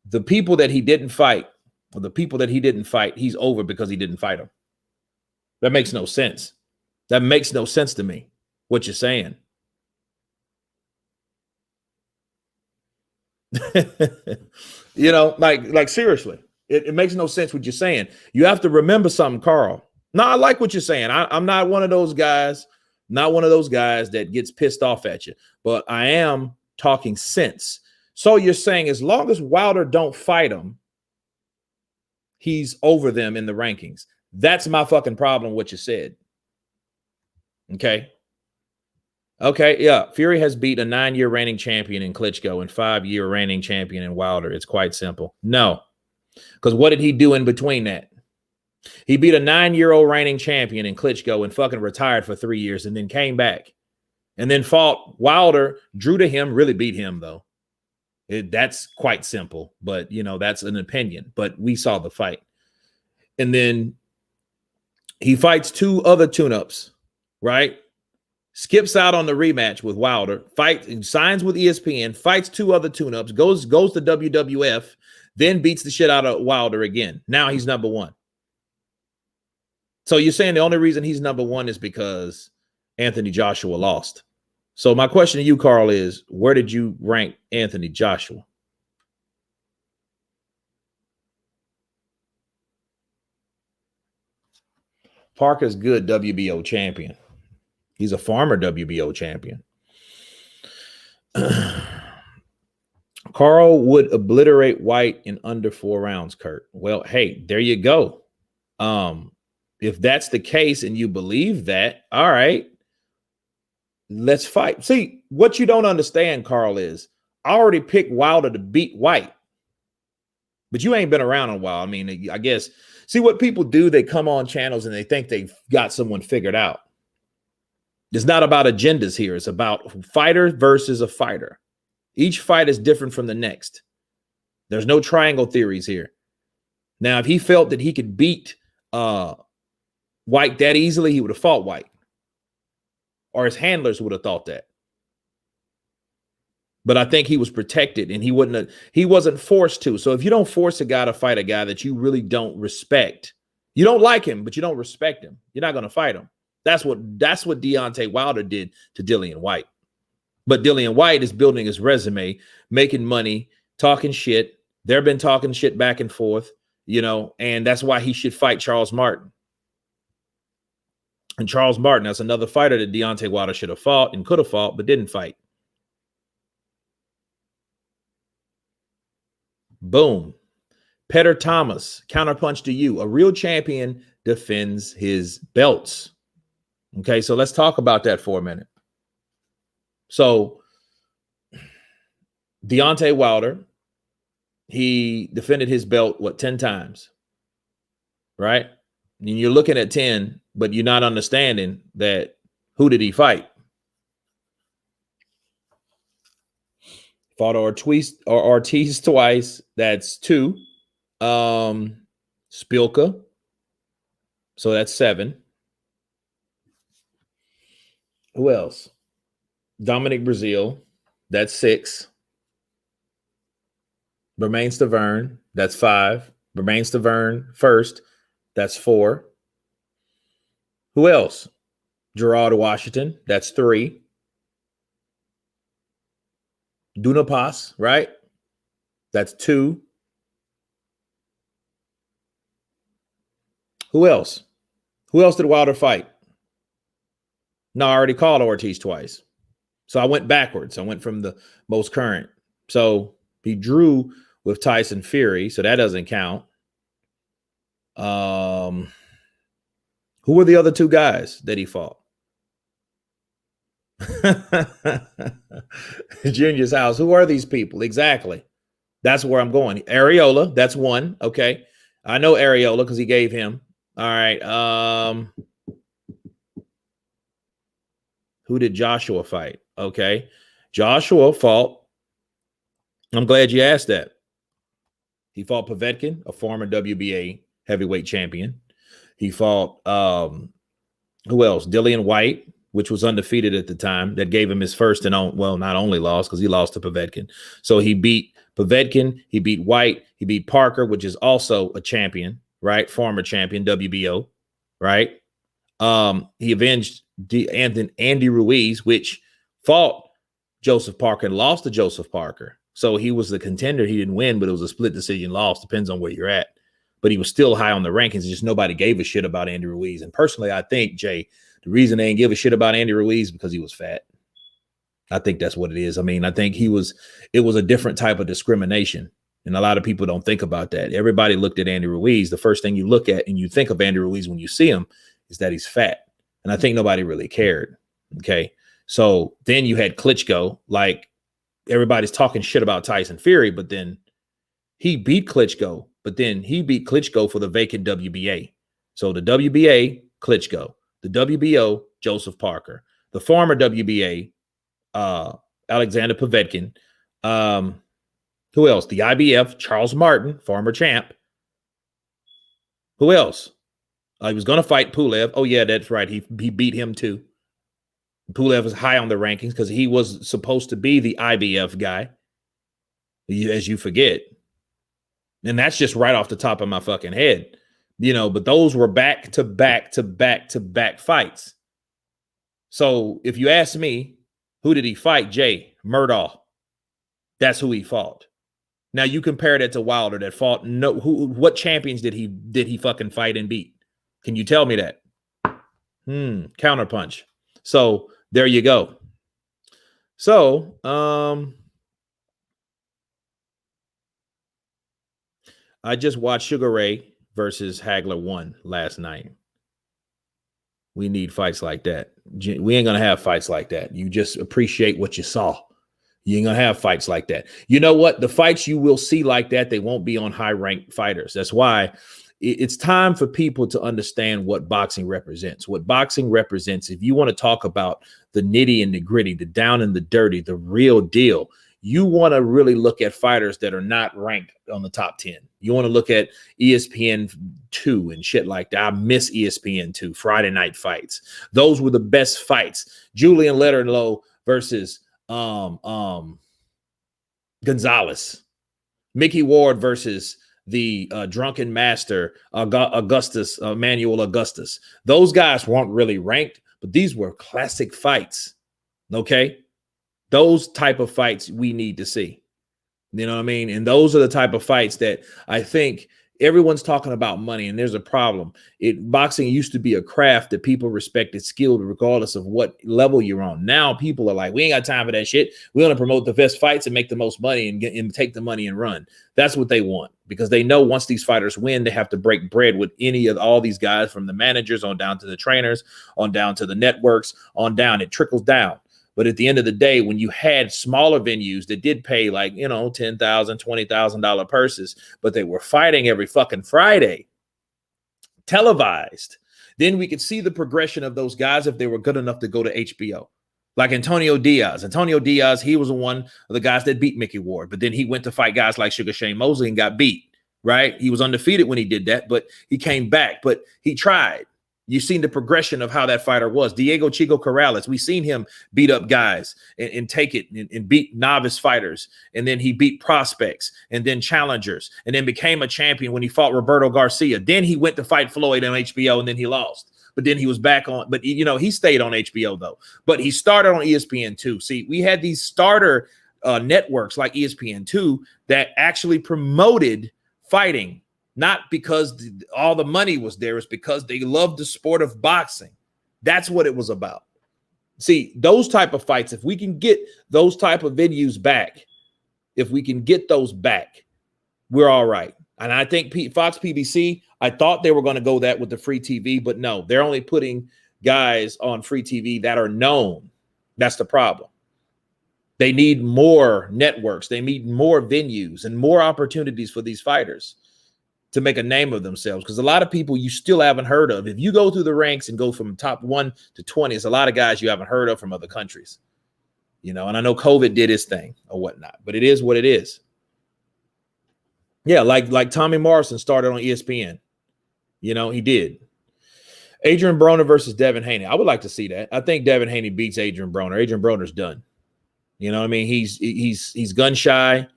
the people that he didn't fight, or the people that he didn't fight, he's over because he didn't fight them. That makes no sense. That makes no sense to me, what you're saying. Like seriously, it makes no sense what you're saying. You have to remember something, Carl. No, I like what you're saying. I'm not one of those guys, that gets pissed off at you, but I am talking sense. So you're saying as long as Wilder don't fight him, he's over them in the rankings. That's my fucking problem, what you said. Okay. Yeah. Fury has beat a 9-year reigning champion in Klitschko and 5-year reigning champion in Wilder. It's quite simple. No. Because what did he do in between that? He beat a 9-year-old reigning champion in Klitschko and fucking retired for 3 years and then came back and then fought Wilder, drew to him, really beat him though. That's quite simple, but that's an opinion, but we saw the fight. And then he fights 2 other tune-ups, right? Skips out on the rematch with Wilder, signs with ESPN, fights 2 other tune-ups, goes to WWF, then beats the shit out of Wilder again. Now he's number 1. So you're saying the only reason he's number 1 is because Anthony Joshua lost. So my question to you, Carl, is where did you rank Anthony Joshua? Parker's good WBO champion. He's a former WBO champion. Carl would obliterate White in under 4 rounds, Kurt. Well, hey, there you go. If that's the case and you believe that, all right, let's fight. See, what you don't understand, Carl, is I already picked Wilder to beat White, but you ain't been around in a while. I mean, I guess, see what people do, they come on channels and they think they've got someone figured out. It's not about agendas here. It's about fighter versus a fighter. Each fight is different from the next. There's no triangle theories here. Now, if he felt that he could beat White that easily, he would have fought White. Or his handlers would have thought that. But I think he was protected and he wasn't forced to. So if you don't force a guy to fight a guy that you really don't respect, you don't like him, but you don't respect him, you're not going to fight him. That's what Deontay Wilder did to Dillian Whyte. But Dillian Whyte is building his resume, making money, talking shit. They've been talking shit back and forth, and that's why he should fight Charles Martin. And Charles Martin, that's another fighter that Deontay Wilder should have fought and could have fought, but didn't fight. Boom. Petter Thomas, counterpunch to you. A real champion defends his belts. Okay, so let's talk about that for a minute. So Deontay Wilder, he defended his belt, 10 times, right? And you're looking at 10, but you're not understanding that who did he fight? Fought Ortiz twice. That's 2. Spilka. So that's 7. Who else? Dominic Brazil. That's 6. Bermain Stavern. That's 5. Bermain Stavern first. That's 4. Who else? Gerard Washington. That's 3. Dunapas, right? That's 2. Who else? Who else did Wilder fight? No, I already called Ortiz twice. So I went backwards. I went from the most current. So he drew with Tyson Fury, so that doesn't count. Who were the other 2 guys that he fought? Junior's house. Who are these people? Exactly. That's where I'm going. Areola, that's one. Okay. I know Areola because he gave him. All right. Who did Joshua fight? Okay. Joshua fought. I'm glad you asked that. He fought Povetkin, a former WBA heavyweight champion. He fought who else? Dillian Whyte, which was undefeated at the time. That gave him his first and not only loss because he lost to Povetkin. So he beat Povetkin, he beat Whyte, he beat Parker, which is also a champion, right? Former champion, WBO, right? He avenged Andy Ruiz, which fought Joseph Parker and lost to Joseph Parker. So he was the contender. He didn't win, but it was a split decision loss. Depends on where you're at. But he was still high on the rankings. Just nobody gave a shit about Andy Ruiz. And personally, I think, Jay, the reason they didn't give a shit about Andy Ruiz is because he was fat. I think that's what it is. I mean, I think it was a different type of discrimination. And a lot of people don't think about that. Everybody looked at Andy Ruiz. The first thing you look at and you think of Andy Ruiz when you see him is that he's fat. And I think nobody really cared. Okay. So then you had Klitschko, like everybody's talking shit about Tyson Fury, but then he beat Klitschko, but then he beat Klitschko for the vacant WBA. So the WBA, Klitschko, the WBO, Joseph Parker, the former WBA, Alexander Povetkin. Who else? The IBF, Charles Martin, former champ. Who else? He was going to fight Pulev. Oh, yeah, that's right. He beat him too. Pulev was high on the rankings because he was supposed to be the IBF guy, as you forget. And that's just right off the top of my fucking head. But those were back to back to back to back fights. So if you ask me, who did he fight? Jay Murdaugh. That's who he fought. Now you compare that to Wilder that fought what champions did he fucking fight and beat? Can you tell me that? Counterpunch. So there you go. So I just watched Sugar Ray versus Hagler 1 last night. We need fights like that. We ain't gonna have fights like that. You just appreciate what you saw. You ain't gonna have fights like that. You know what? The fights you will see like that, they won't be on high-ranked fighters. That's why it's time for people to understand what boxing represents. What boxing represents, if you want to talk about the nitty and the gritty, the down and the dirty, the real deal, you want to really look at fighters that are not ranked on the top 10. You want to look at ESPN 2 and shit like that. I miss ESPN 2, Friday night fights. Those were the best fights. Julian Letterlow versus Gonzalez. Mickey Ward versus the drunken master, Manuel Augustus. Those guys weren't really ranked, but these were classic fights. Okay? Those type of fights we need to see. You know what I mean? And those are the type of fights that I think everyone's talking about money, and there's a problem. Boxing used to be a craft that people respected, skilled, regardless of what level you're on. Now people are like, we ain't got time for that shit. We want to promote the best fights and make the most money and take the money and run. That's what they want, because they know once these fighters win, they have to break bread with any of all these guys, from the managers on down to the trainers, on down to the networks, on down. It trickles down. But at the end of the day, when you had smaller venues that did pay like, $10,000, $20,000 purses, but they were fighting every fucking Friday, televised, then we could see the progression of those guys if they were good enough to go to HBO. Like Antonio Diaz. Antonio Diaz, he was one of the guys that beat Mickey Ward, but then he went to fight guys like Sugar Shane Mosley and got beat, right? He was undefeated when he did that, but he came back, but he tried. You've seen the progression of how that fighter was. Diego Chico Corrales, we've seen him beat up guys and take it and beat novice fighters. And then he beat prospects and then challengers and then became a champion when he fought Roberto Garcia. Then he went to fight Floyd on HBO and then he lost. But then he was back on. But, he stayed on HBO, though. But he started on ESPN2. See, we had these starter networks like ESPN2 that actually promoted fighting. Not because all the money was there, it's because they loved the sport of boxing. That's what it was about. See, those type of fights, if we can get those type of venues back, if we can get those back, we're all right. And I think Fox PBC, I thought they were going to go that with the free TV, but no, they're only putting guys on free TV that are known. That's the problem. They need more networks. They need more venues and more opportunities for these fighters to make a name of themselves. Because a lot of people you still haven't heard of. If you go through the ranks and go from top 1 to 20, it's a lot of guys you haven't heard of from other countries. You know, and I know COVID did his thing or whatnot, but it is what it is. Yeah, like Tommy Morrison started on ESPN. You know, he did. Adrian Broner versus Devin Haney. I would like to see that. I think Devin Haney beats Adrian Broner. Adrian Broner's done. You know what I mean? He's gun shy.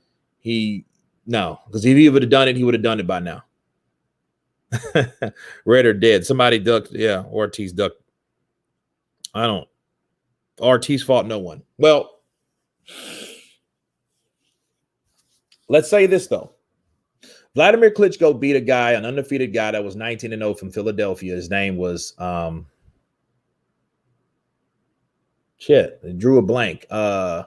Because if he would have done it, he would have done it by now. Red or dead. Somebody ducked. Yeah, Ortiz ducked. Ortiz fought no one. Well, let's say this though. Vladimir Klitschko beat a guy, an undefeated guy that was 19-0 from Philadelphia. His name was it drew a blank. I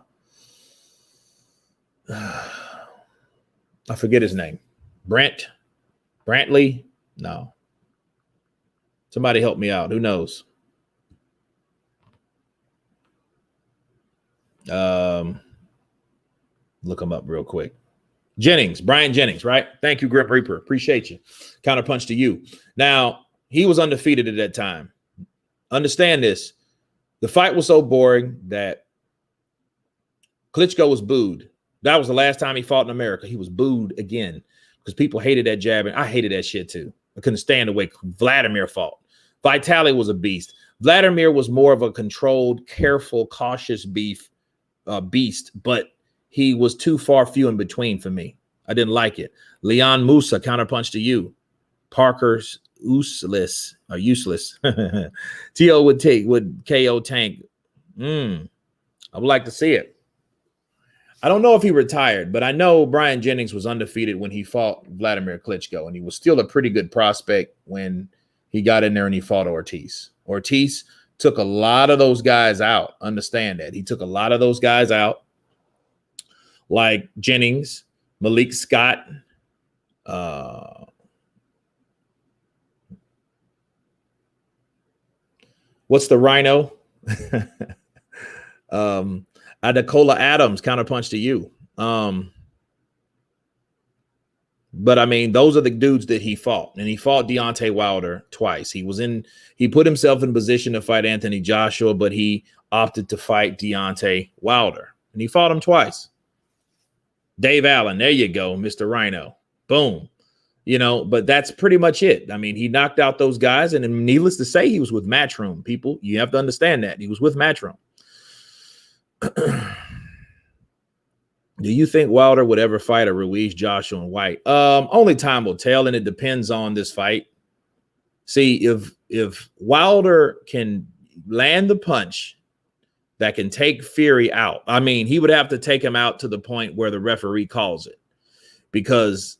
forget his name. Brantley? No. Somebody help me out. Who knows? Look him up real quick. Brian Jennings, right? Thank you, Grim Reaper. Appreciate you. Counterpunch to you. Now, he was undefeated at that time. Understand this. The fight was so boring that Klitschko was booed. That was the last time he fought in America. He was booed again because people hated that jab, and I hated that shit too. I couldn't stand the way Vladimir fought. Vitaly was a beast. Vladimir was more of a controlled, careful, cautious beast, but he was too far few in between for me. I didn't like it. Leon Musa, counterpunch to you. Parker's useless. T.O. would KO Tank. I would like to see it. I don't know if he retired, but I know Brian Jennings was undefeated when he fought Vladimir Klitschko, and he was still a pretty good prospect when he got in there and he fought Ortiz. Ortiz took a lot of those guys out. Understand that. He took a lot of those guys out, like Jennings, Malik Scott, what's the Rhino? Adekola Adams, counterpunch to you. But I mean, those are the dudes that he fought, and he fought Deontay Wilder twice. He put himself in position to fight Anthony Joshua, but he opted to fight Deontay Wilder, and he fought him twice. Dave Allen, there you go, Mr. Rhino. Boom. You know, but that's pretty much it. I mean, he knocked out those guys, and needless to say, he was with Matchroom. People, you have to understand that. He was with Matchroom. Do you think Wilder would ever fight a Ruiz, Joshua, and White? Only time will tell, and it depends on this fight. See, if Wilder can land the punch that can take Fury out, I mean, he would have to take him out to the point where the referee calls it, because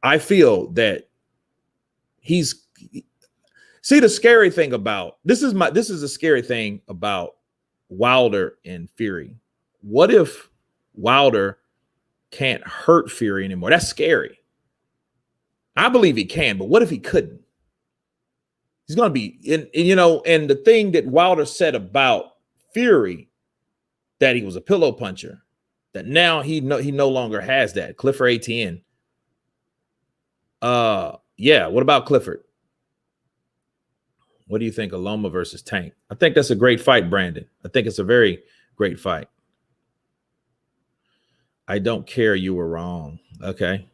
I feel that see, the scary thing about this is a scary thing about Wilder and Fury. What if Wilder can't hurt Fury anymore? That's scary. I believe he can, but what if he couldn't? He's going to be and the thing that Wilder said about Fury, that he was a pillow puncher, that now he no longer has that. Clifford ATN. Yeah, what about Clifford? What do you think of Loma versus Tank? I think that's a great fight, Brandon. I think it's a very great fight. I don't care, you were wrong. Okay.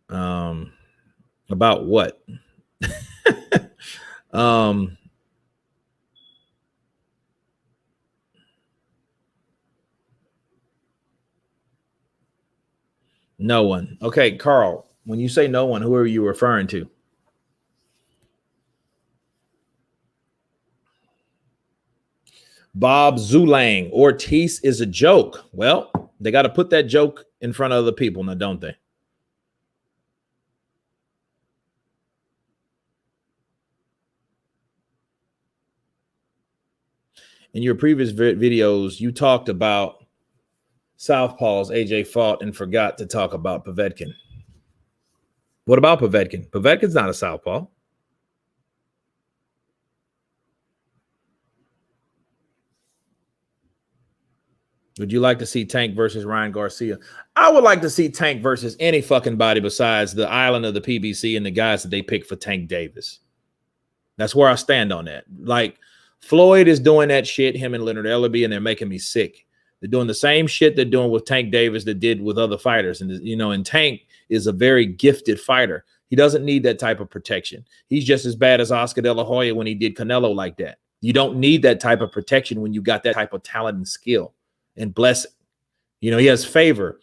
About what? No one. Okay, Carl, when you say no one, who are you referring to? Bob Zulang, Ortiz is a joke. Well, they got to put that joke in front of other people now, don't they? In your previous videos, you talked about Southpaws AJ fought and forgot to talk about Povetkin. What about Povetkin? Povetkin's not a Southpaw. Would you like to see Tank versus Ryan Garcia? I would like to see Tank versus any fucking body besides the island of the PBC and the guys that they picked for Tank Davis. That's where I stand on that. Like, Floyd is doing that shit, him and Leonard Ellerbe, and they're making me sick. They're doing the same shit they're doing with Tank Davis that did with other fighters. And, you know, and Tank is a very gifted fighter. He doesn't need that type of protection. He's just as bad as Oscar De La Hoya when he did Canelo like that. You don't need that type of protection when you got that type of talent and skill and blessing. You know, he has favor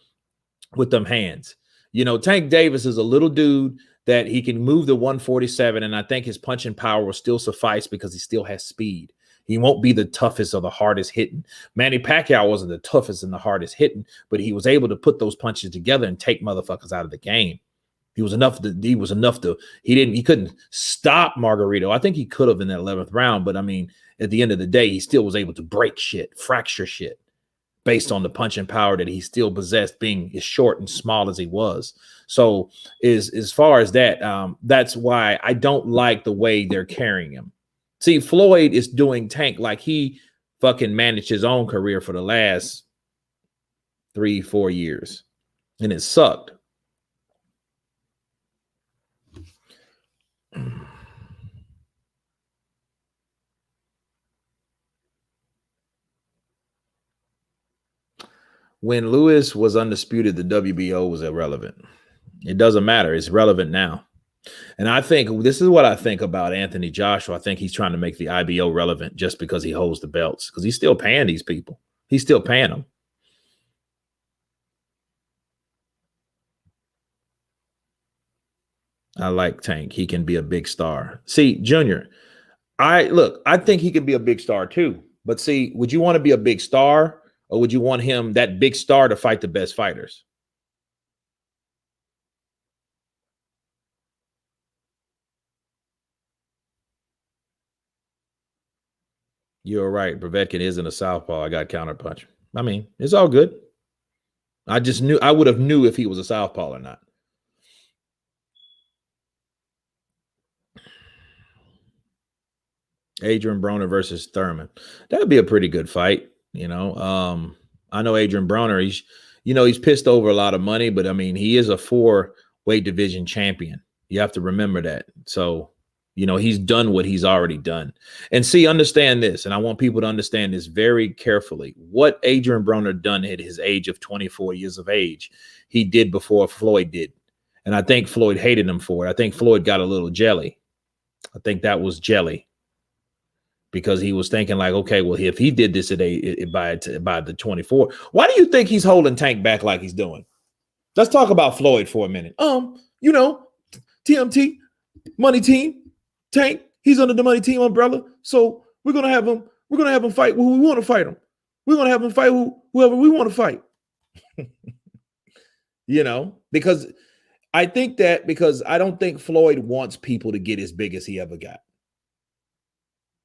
with them hands. You know, Tank Davis is a little dude that he can move the 147, and I think his punching power will still suffice because he still has speed. He won't be the toughest or the hardest hitting. Manny Pacquiao wasn't the toughest and the hardest hitting, but he was able to put those punches together and take motherfuckers out of the game. He couldn't stop Margarito. I think he could have in that 11th round, but I mean, at the end of the day, he still was able to break shit, fracture shit based on the punching power that he still possessed, being as short and small as he was. So as far as that, that's why I don't like the way they're carrying him. See, Floyd is doing Tank like he fucking managed his own career for the last 3-4 years, and it sucked. When Ruiz was undisputed, the WBO was irrelevant. It doesn't matter. It's relevant now. And I think this is what I think about Anthony Joshua. I think he's trying to make the IBO relevant just because he holds the belts, because he's still paying these people. He's still paying them. I like Tank. He can be a big star. See, Junior, I think he can be a big star too. But see, would you want to be a big star, or would you want him, that big star, to fight the best fighters? You're right. Povetkin isn't a southpaw. I got counterpunch. I mean, it's all good. I would have knew if he was a southpaw or not. Adrian Broner versus Thurman. That would be a pretty good fight. You know, I know Adrian Broner, he's pissed over a lot of money, but I mean, he is a 4-weight division champion. You have to remember that. So, you know, he's done what he's already done. And see, understand this, and I want people to understand this very carefully. What Adrian Broner done at his age of 24 years of age, he did before Floyd did. And I think Floyd hated him for it. I think Floyd got a little jelly. I think that was jelly, because he was thinking like, okay, well, if he did this by the 24, why do you think he's holding Tank back like he's doing? Let's talk about Floyd for a minute. You know, TMT, money team, Tank, he's under the money team umbrella. So we're gonna have him fight who we want to fight him. We're gonna have him fight whoever we want to fight. You know, because I don't think Floyd wants people to get as big as he ever got.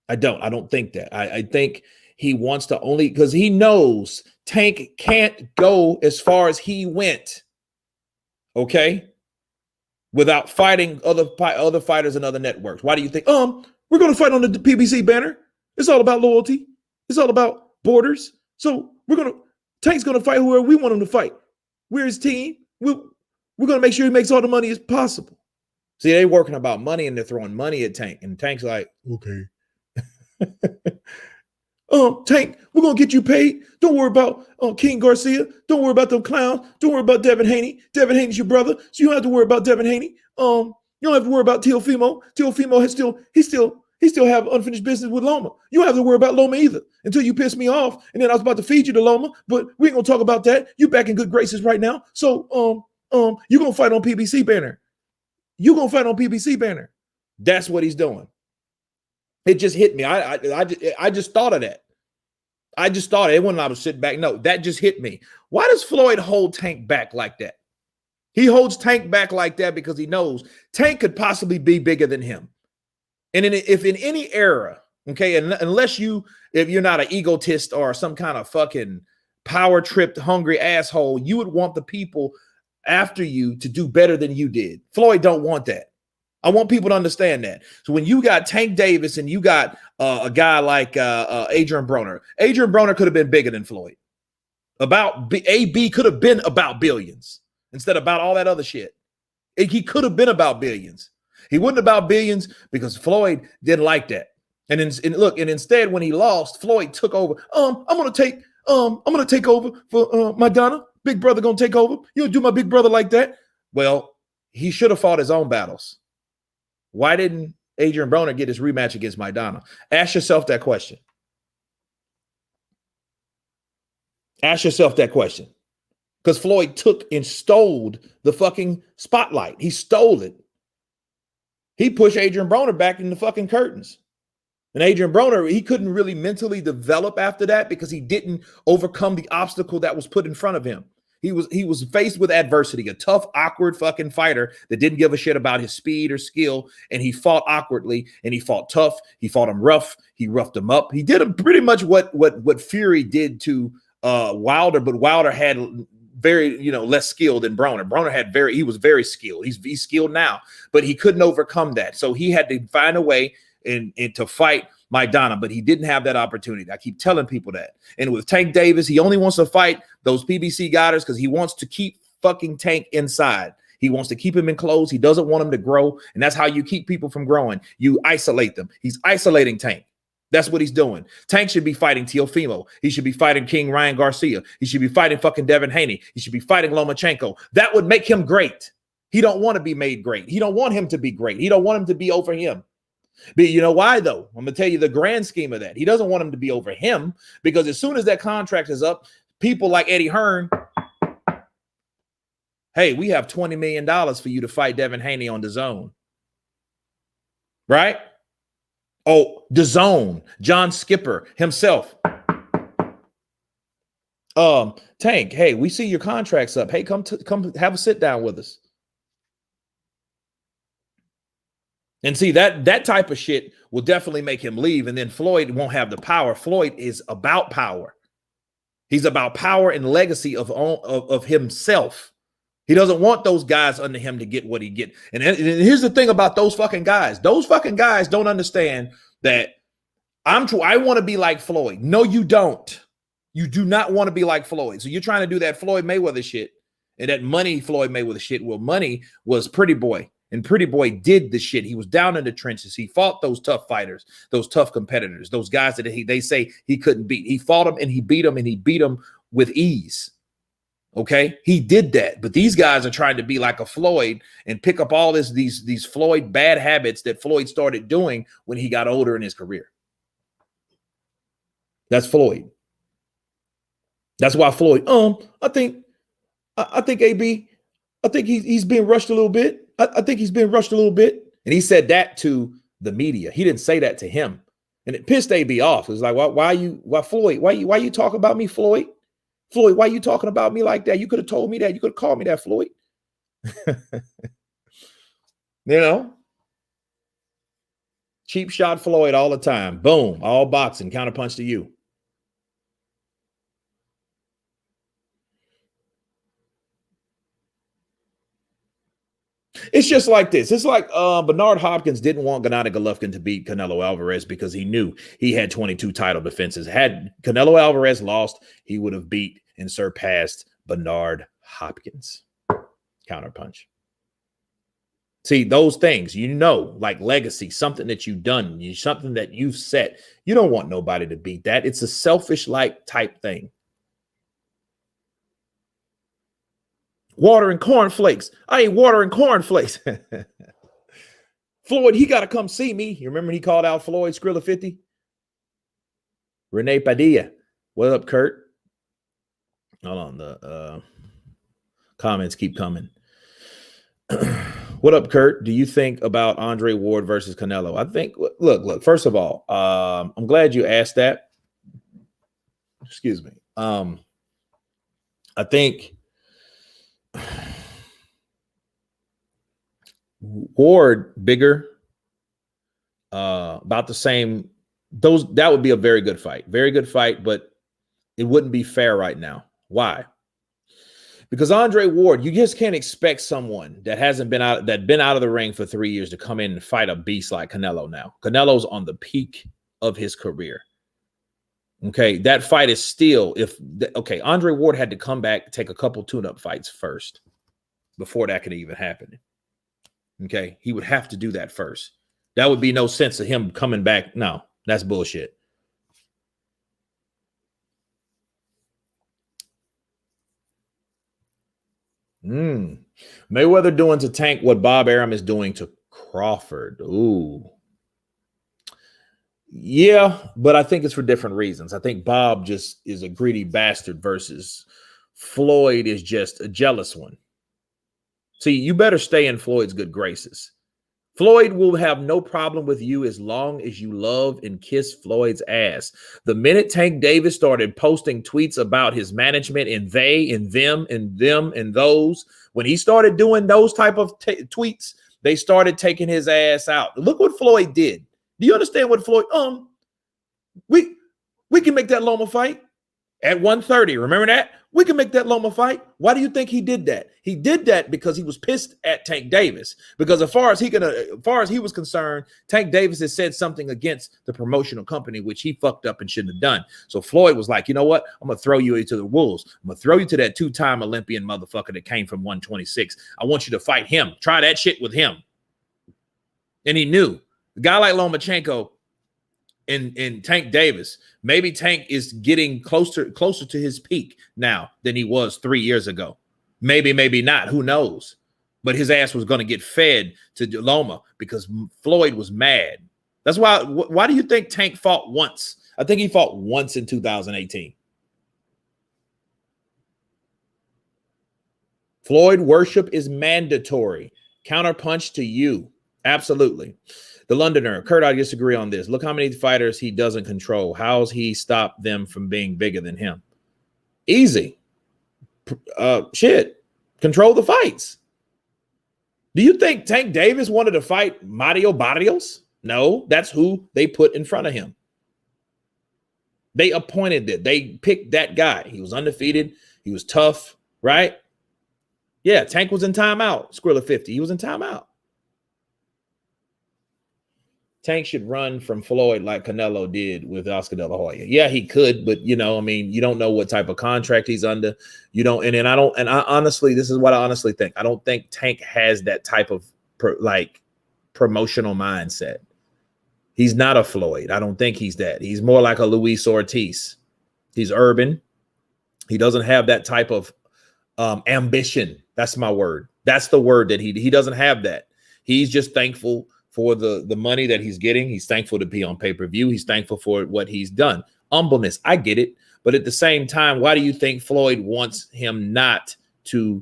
I don't think that. I think he wants to only, because he knows Tank can't go as far as he went, okay, without fighting other fighters and other networks. Why do you think? We're going to fight on the PBC banner. It's all about loyalty. It's all about borders. So Tank's going to fight whoever we want him to fight. We're his team. We're going to make sure he makes all the money as possible. See, they're working about money, and they're throwing money at Tank, and Tank's like, okay. Tank, we're gonna get you paid. Don't worry about King Garcia. Don't worry about them clowns. Don't worry about Devin Haney. Devin Haney's your brother, so you don't have to worry about Devin Haney. You don't have to worry about Teofimo. Teofimo he still have unfinished business with Loma. You don't have to worry about Loma either until you piss me off. And then I was about to feed you to Loma, but we ain't gonna talk about that. You back in good graces right now. So you're gonna fight on PBC banner. You're gonna fight on PBC banner. That's what he's doing. It just hit me. I just thought of that. I just thought it when I was sitting back. No, that just hit me. Why does Floyd hold Tank back like that? He holds Tank back like that because he knows Tank could possibly be bigger than him. And if in any era, okay, and if you're not an egotist or some kind of fucking power tripped, hungry asshole, you would want the people after you to do better than you did. Floyd don't want that. I want people to understand that. So when you got Tank Davis and you got a guy like Adrian Broner could have been bigger than Floyd. AB could have been about billions instead of about all that other shit. He could have been about billions. He wasn't about billions because Floyd didn't like that. And instead, when he lost, Floyd took over. I'm gonna take over for Madonna. Big brother gonna take over. You don't do my big brother like that. Well, he should have fought his own battles. Why didn't Adrian Broner get his rematch against Maidana? Ask yourself that question. Ask yourself that question. Because Floyd took and stole the fucking spotlight. He stole it. He pushed Adrian Broner back in the fucking curtains. And Adrian Broner, he couldn't really mentally develop after that because he didn't overcome the obstacle that was put in front of him. He was faced with adversity, a tough, awkward fucking fighter that didn't give a shit about his speed or skill. And he fought awkwardly and he fought tough. He fought him rough. He roughed him up. He did pretty much what Fury did to Wilder, but Wilder had very, less skilled than Broner. Broner he was very skilled. He's skilled now, but he couldn't overcome that. So he had to find a way and to fight Maidana, but he didn't have that opportunity. I keep telling people that. And with Tank Davis, he only wants to fight those PBC guys because he wants to keep fucking Tank inside. He wants to keep him enclosed. He doesn't want him to grow. And that's how you keep people from growing. You isolate them. He's isolating Tank. That's what he's doing. Tank should be fighting Teofimo. He should be fighting King Ryan Garcia. He should be fighting fucking Devin Haney. He should be fighting Lomachenko. That would make him great. He don't want to be made great. He don't want him to be great. He don't want him to be over him. But you know why, though? I'm going to tell you the grand scheme of that. He doesn't want him to be over him because as soon as that contract is up, people like Eddie Hearn, hey, we have $20 million for you to fight Devin Haney on DAZN. Right? Oh, DAZN, John Skipper himself. Tank, hey, we see your contract's up. Hey, come have a sit down with us. And see, that type of shit will definitely make him leave. And then Floyd won't have the power. Floyd is about power. He's about power and legacy of himself. He doesn't want those guys under him to get what he get. And here's the thing about those fucking guys. Those fucking guys don't understand that I want to be like Floyd. No, you don't. You do not want to be like Floyd. So you're trying to do that Floyd Mayweather shit and that Money Floyd Mayweather shit. Well, Money was Pretty Boy. And Pretty Boy did the shit. He was down in the trenches. He fought those tough fighters, those tough competitors, those guys that they say he couldn't beat. He fought them and he beat them with ease. Okay, he did that. But these guys are trying to be like a Floyd and pick up all these Floyd bad habits that Floyd started doing when he got older in his career. That's Floyd. That's why Floyd. I think AB. I think he's being rushed a little bit. I think he's being rushed a little bit. And he said that to the media. He didn't say that to him. And it pissed AB off. It was like, why Floyd? Why you talk about me, Floyd? Floyd, why you talking about me like that? You could have told me that. You could have called me that, Floyd. Cheap shot Floyd all the time. Boom. All boxing. Counterpunch to you. It's just like this. It's like Bernard Hopkins didn't want Gennady Golovkin to beat Canelo Alvarez because he knew he had 22 title defenses. Had Canelo Alvarez lost, he would have beat and surpassed Bernard Hopkins. Counterpunch. See, those things, like legacy, something that you've done, something that you've set. You don't want nobody to beat that. It's a selfish-like type thing. Water and cornflakes. I ain't watering cornflakes. Floyd, he got to come see me. You remember he called out Floyd Skrilla 50? Renee Padilla. What up, Kurt? Hold on. The comments keep coming. What up, Kurt? Do you think about Andre Ward versus Canelo? I think, look, first of all, I'm glad you asked that. Excuse me. I think Ward bigger, about the same. That would be a very good fight, but it wouldn't be fair right now. Why? Because Andre Ward, you just can't expect someone that hasn't been out of the ring for 3 years to come in and fight a beast like Canelo now. Canelo's on the peak of his career. Okay, that fight is still okay. Andre Ward had to come back, take a couple tune-up fights first before that could even happen. Okay, he would have to do that first. That would be no sense of him coming back. No, that's bullshit. Mayweather doing to Tank what Bob Arum is doing to Crawford. Ooh. Yeah, but I think it's for different reasons. I think Bob just is a greedy bastard versus Floyd is just a jealous one. See, you better stay in Floyd's good graces. Floyd will have no problem with you as long as you love and kiss Floyd's ass. The minute Tank Davis started posting tweets about his management and they and them and those, when he started doing those type of tweets, they started taking his ass out. Look what Floyd did. Do you understand what Floyd? We can make that Loma fight at 130. Remember that? We can make that Loma fight. Why do you think he did that? He did that because he was pissed at Tank Davis. Because as far as he was concerned, Tank Davis has said something against the promotional company, which he fucked up and shouldn't have done. So Floyd was like, you know what? I'm gonna throw you into the wolves. I'm gonna throw you to that two-time Olympian motherfucker that came from 126. I want you to fight him. Try that shit with him. And he knew a guy like Lomachenko and Tank Davis, maybe Tank is getting closer to his peak now than he was 3 years ago. Maybe not. Who knows? But his ass was going to get fed to Loma because Floyd was mad. That's why. Why do you think Tank fought once? I think he fought once in 2018. Floyd worship is mandatory. Counterpunch to you. Absolutely. The Londoner, Kurt, I disagree on this. Look how many fighters he doesn't control. How's he stopped them from being bigger than him? Easy. Shit. Control the fights. Do you think Tank Davis wanted to fight Mario Barrios? No, that's who they put in front of him. They appointed it. They picked that guy. He was undefeated. He was tough, right? Yeah, Tank was in timeout. Skrilla 50. He was in timeout. Tank should run from Floyd like Canelo did with Oscar De La Hoya. Yeah, he could, but you don't know what type of contract he's under. You don't, and I honestly, this is what I honestly think. I don't think Tank has that type of promotional mindset. He's not a Floyd. I don't think he's that. He's more like a Luis Ortiz. He's urban. He doesn't have that type of ambition. That's my word. That's the word that he doesn't have that. He's just thankful for the money that he's getting. He's thankful to be on pay-per-view. He's thankful for what he's done. Humbleness, I get it. But at the same time, why do you think Floyd wants him not to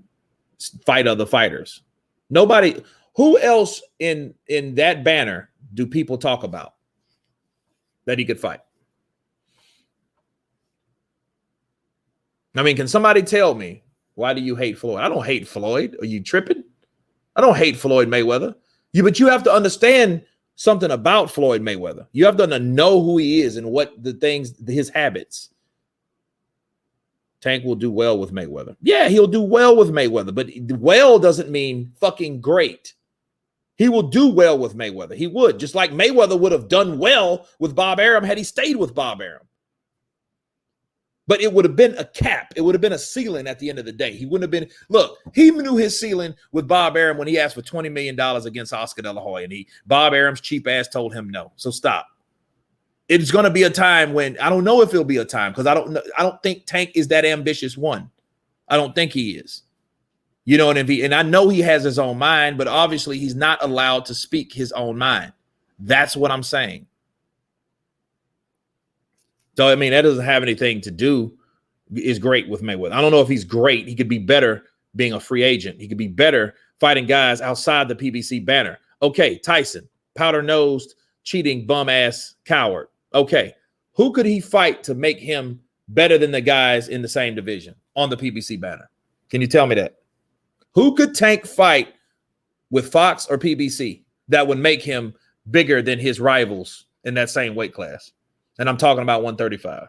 fight other fighters? Nobody. Who else in that banner do people talk about that he could fight? I mean, can somebody tell me, why do you hate Floyd? I don't hate Floyd. Are you tripping? I don't hate Floyd Mayweather. But you have to understand something about Floyd Mayweather. You have to know who he is and what his habits. Tank will do well with Mayweather. Yeah, he'll do well with Mayweather, but well doesn't mean fucking great. He will do well with Mayweather. He would, just like Mayweather would have done well with Bob Arum had he stayed with Bob Arum. But it would have been a cap. It would have been a ceiling at the end of the day. He wouldn't have been. Look, he knew his ceiling with Bob Arum when he asked for $20 million against Oscar De La Hoya, and Bob Arum's cheap ass told him no. So stop. It's going to be a time when I don't know if it'll be a time because I don't think Tank is that ambitious one. I don't think he is. You know, and I know he has his own mind, but obviously he's not allowed to speak his own mind. That's what I'm saying. So, I mean, that doesn't have anything to do is great with Mayweather. I don't know if he's great. He could be better being a free agent. He could be better fighting guys outside the PBC banner. Okay, Tyson, powder-nosed, cheating, bum-ass coward. Okay, who could he fight to make him better than the guys in the same division on the PBC banner? Can you tell me that? Who could Tank fight with Fox or PBC that would make him bigger than his rivals in that same weight class? And I'm talking about 135.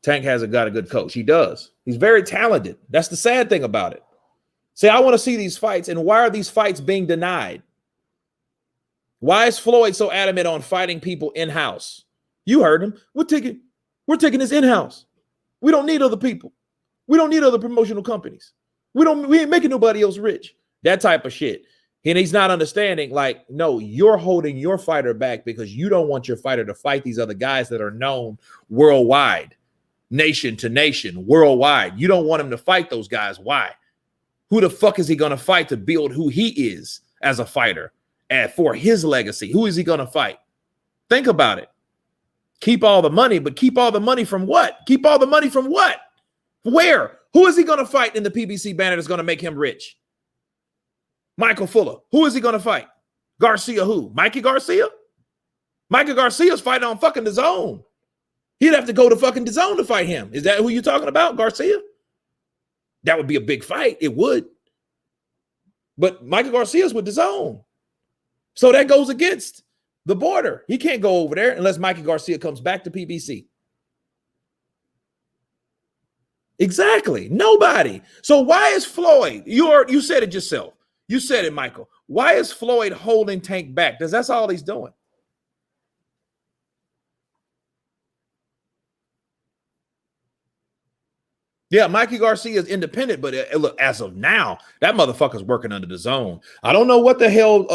Tank hasn't got a good coach. He does. He's very talented. That's the sad thing about it. Say, I want to see these fights. And why are these fights being denied? Why is Floyd so adamant on fighting people in-house? You heard him. We're taking this in-house. We don't need other people. We don't need other promotional companies. We ain't making nobody else rich. That type of shit. And he's not understanding, like, no, you're holding your fighter back because you don't want your fighter to fight these other guys that are known worldwide, nation to nation, worldwide. You don't want him to fight those guys. Why? Who the fuck is he going to fight to build who he is as a fighter and for his legacy? Who is he going to fight? Think about it. Keep all the money, but keep all the money from what? Keep all the money from what? Where? Who is he going to fight in the PBC banner that's going to make him rich? Michael Fuller. Who is he going to fight? Garcia who? Mikey Garcia? Mikey Garcia's fighting on fucking DAZN. He'd have to go to fucking DAZN to fight him. Is that who you're talking about, Garcia? That would be a big fight. It would. But Michael Garcia's with DAZN. So that goes against the border. He can't go over there unless Mikey Garcia comes back to PBC. Exactly. Nobody. So why is Floyd? You said it yourself. You said it, Michael. Why is Floyd holding Tank back? Because that's all he's doing. Yeah, Mikey Garcia is independent, but look, as of now, that motherfucker's working under DAZN. I don't know what the hell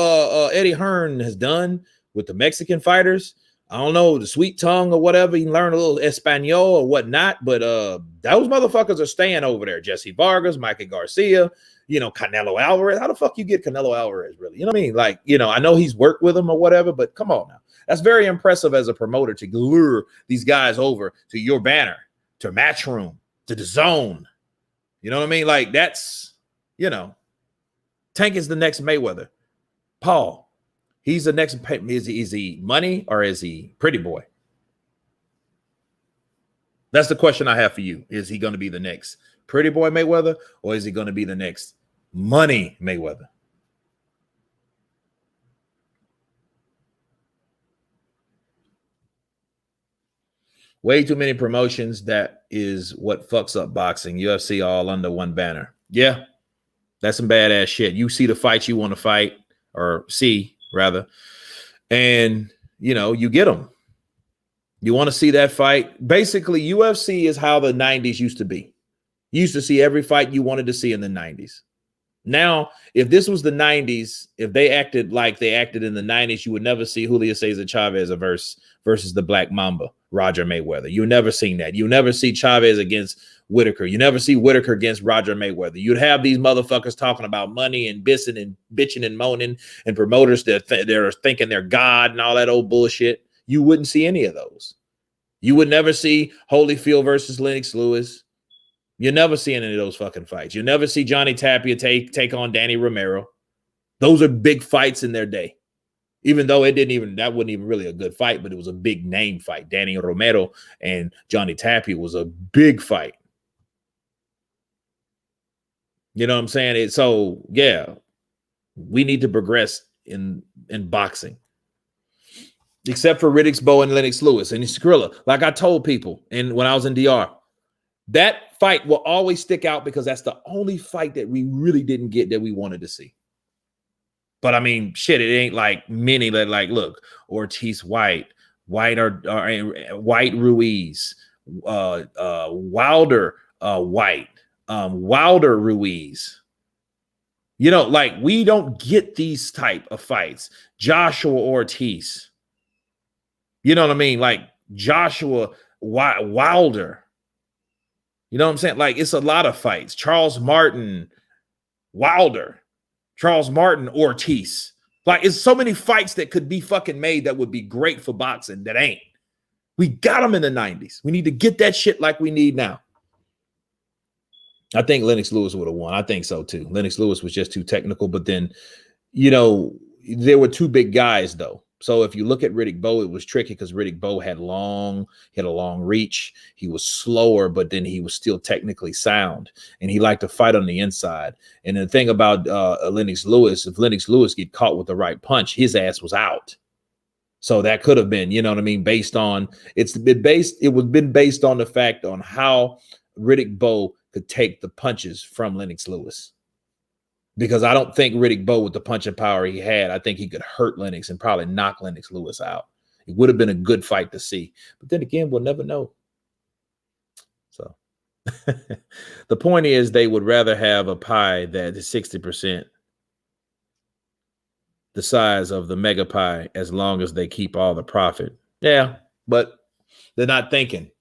Eddie Hearn has done with the Mexican fighters. I don't know, the sweet tongue or whatever. He learned a little Espanol or whatnot, but those motherfuckers are staying over there. Jesse Vargas, Mikey Garcia, Canelo Alvarez. How the fuck you get Canelo Alvarez, really? You know what I mean? Like, I know he's worked with him or whatever, but come on now. That's very impressive as a promoter to lure these guys over to your banner, to Matchroom, to DAZN. You know what I mean? Like, that's, Tank is the next Mayweather. Paul, he's the next. Is he money or is he pretty boy? That's the question I have for you. Is he going to be the next pretty boy Mayweather or is he going to be the next money Mayweather? Way too many promotions. That is what fucks up boxing. UFC all under one banner. Yeah, that's some badass shit. You see the fights you want to fight, or see rather, and you get them. You want to see that fight. Basically, UFC is how the 90s used to be. You used to see every fight you wanted to see in the 90s. Now, if this was the 90s, if they acted like they acted in the 90s, you would never see Julio Cesar Chavez versus the Black Mamba, Roger Mayweather. You never seen that. You never see Chavez against Whitaker. You never see Whitaker against Roger Mayweather. You'd have these motherfuckers talking about money and bitching and moaning, and promoters that they're thinking they're God and all that old bullshit. You wouldn't see any of those. You would never see Holyfield versus Lennox Lewis. You're never seeing any of those fucking fights. You never see Johnny Tapia take on Danny Romero. Those are big fights in their day. Even though that wasn't even really a good fight, but it was a big name fight. Danny Romero and Johnny Tapia was a big fight. You know what I'm saying? So yeah, we need to progress in boxing. Except for Riddick's Bowe and Lennox Lewis and Skrilla. Like I told people, and when I was in DR, that fight will always stick out because that's the only fight that we really didn't get that we wanted to see. But I mean, shit, it ain't like many that look, Ortiz White Ruiz, Wilder White, Wilder Ruiz. We don't get these type of fights. Joshua Ortiz. You know what I mean? Like Joshua Wilder. You know what I'm saying? Like, it's a lot of fights. Charles Martin, Wilder, Charles Martin, Ortiz. Like, it's so many fights that could be fucking made that would be great for boxing that ain't. We got them in the 90s. We need to get that shit like we need now. I think Lennox Lewis would have won. I think so too. Lennox Lewis was just too technical, but then, there were two big guys though. So if you look at Riddick Bowe, it was tricky because Riddick Bowe had a long reach. He was slower, but then he was still technically sound, and he liked to fight on the inside. And the thing about Lennox Lewis, if Lennox Lewis get caught with the right punch, his ass was out. So that could have been, you know what I mean, based on based on the fact on how Riddick Bowe could take the punches from Lennox Lewis. because I don't think Riddick Bowe, with the punching power he had, I think he could hurt Lennox and probably knock Lennox Lewis out. It would have been a good fight to see. But then again, we'll never know. So the point is, they would rather have a pie that is 60% the size of the mega pie as long as they keep all the profit. Yeah, but they're not thinking.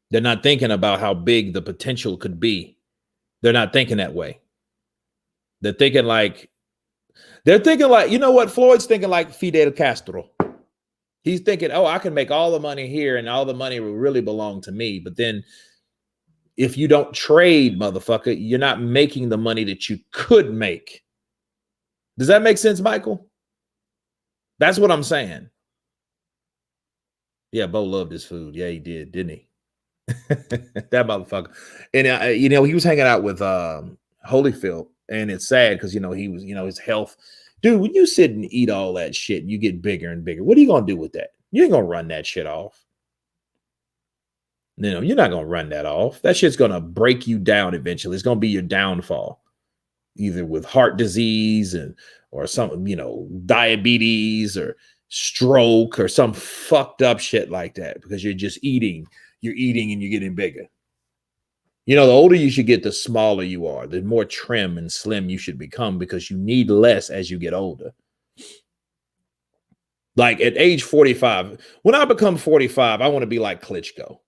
They're not thinking about how big the potential could be. They're not thinking that way. They're thinking like, you know what? Floyd's thinking like Fidel Castro. He's thinking, oh, I can make all the money here and all the money will really belong to me. But then if you don't trade, motherfucker, you're not making the money that you could make. Does that make sense, Michael? That's what I'm saying. Yeah, Bowe loved his food. Yeah, he did, didn't he? That motherfucker. And, he was hanging out with Holyfield. And it's sad because, he was, his health. Dude, when you sit and eat all that shit and you get bigger and bigger, what are you going to do with that? You ain't going to run that shit off. You're not going to run that off. That shit's going to break you down eventually. It's going to be your downfall, either with heart disease or some, diabetes or stroke or some fucked up shit like that, because you're just eating. You're eating and you're getting bigger. The older you should get, the smaller you are, the more trim and slim you should become, because you need less as you get older. Like at age 45, when I become 45, I want to be like Klitschko.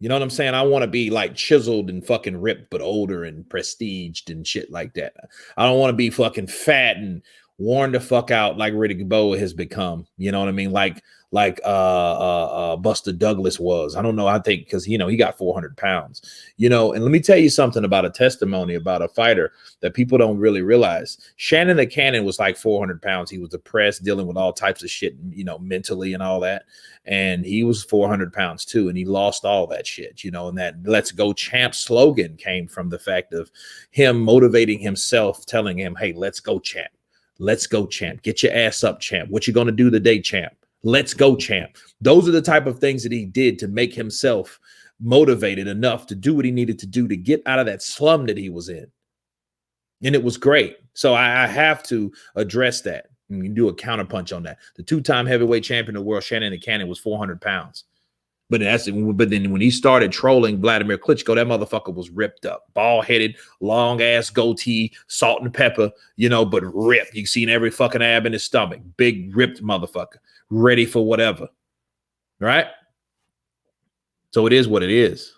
You know what I'm saying? I want to be like chiseled and fucking ripped, but older and prestiged and shit like that. I don't want to be fucking fat and worn the fuck out like Riddick Bowe has become. You know what I mean? Like Buster Douglas was. I don't know. I think because, he got 400 pounds, and let me tell you something about a testimony about a fighter that people don't really realize. Shannon the Cannon was like 400 pounds. He was depressed, dealing with all types of shit, mentally and all that. And he was 400 pounds too. And he lost all that shit, and that "Let's Go Champ" slogan came from the fact of him motivating himself, telling him, hey, let's go, champ. Let's go, champ. Get your ass up, champ. What you going to do today, champ? Let's go, champ. Those are the type of things that he did to make himself motivated enough to do what he needed to do to get out of that slum that he was in. And it was great. So I have to address that and do a counterpunch on that. The two-time heavyweight champion of the world, Shannon the Cannon, was 400 pounds. But then when he started trolling Vladimir Klitschko, that motherfucker was ripped up, bald-headed, long-ass goatee, salt and pepper, but ripped. You seen every fucking ab in his stomach. Big, ripped motherfucker, ready for whatever, right? So it is what it is.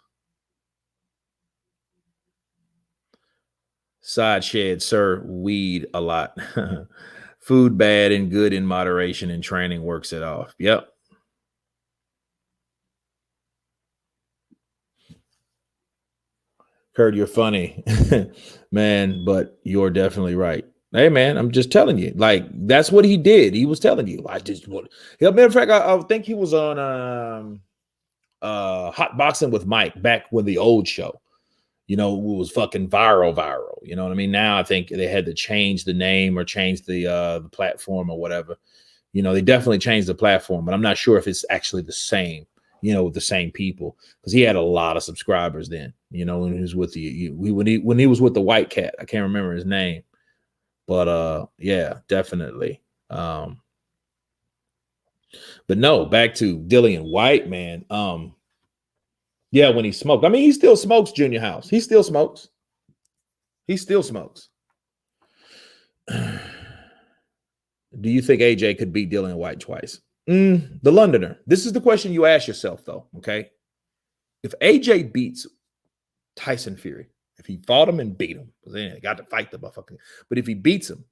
Side shed, sir, weed a lot. Food bad and good in moderation, and training works it off. Yep. Kurt, you're funny, man, but you're definitely right. Hey, man, I'm just telling you, like, that's what he did. He was telling you. Matter of fact, I think he was on Hot Boxing with Mike back when the old show, it was fucking viral. You know what I mean? Now I think they had to change the name or change the platform or whatever. They definitely changed the platform, but I'm not sure if it's actually the same. With the same people, because he had a lot of subscribers then, when he was with when he was with the white cat. I can't remember his name, but yeah, definitely. But no, back to Dillian Whyte, man. Yeah, when he smoked, I mean, he still smokes, Junior House. He still smokes. Do you think AJ could beat Dillian Whyte twice? The Londoner. This is the question you ask yourself, though, okay? If AJ beats Tyson Fury, if he fought him and beat him, because they got to fight the motherfucker, but if he beats him,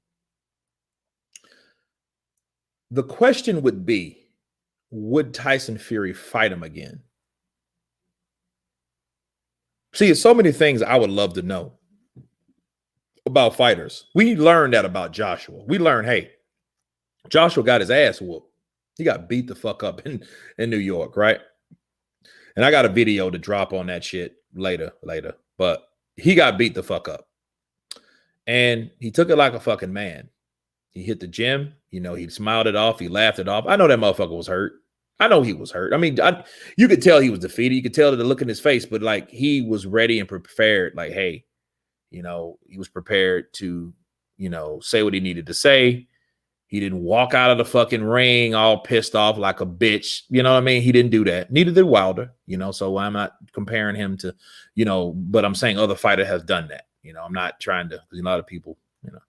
the question would be, would Tyson Fury fight him again? See, it's so many things I would love to know about fighters. We learned that about Joshua. We learned, hey, Joshua got his ass whooped. He got beat the fuck up in New York, right? And I got a video to drop on that shit later. But he got beat the fuck up. And he took it like a fucking man. He hit the gym. He smiled it off. He laughed it off. I know that motherfucker was hurt. I know he was hurt. I mean, you could tell he was defeated. You could tell the look in his face, but like he was ready and prepared. Like, hey, You know, he was prepared to, you know, say what he needed to say. He didn't walk out of the fucking ring all pissed off like a bitch. You know what I mean? He didn't do that. Neither did Wilder, you know, so I'm not comparing him to, you know, but I'm saying other fighter has done that. You know, I'm not trying to, because a lot of people, you know,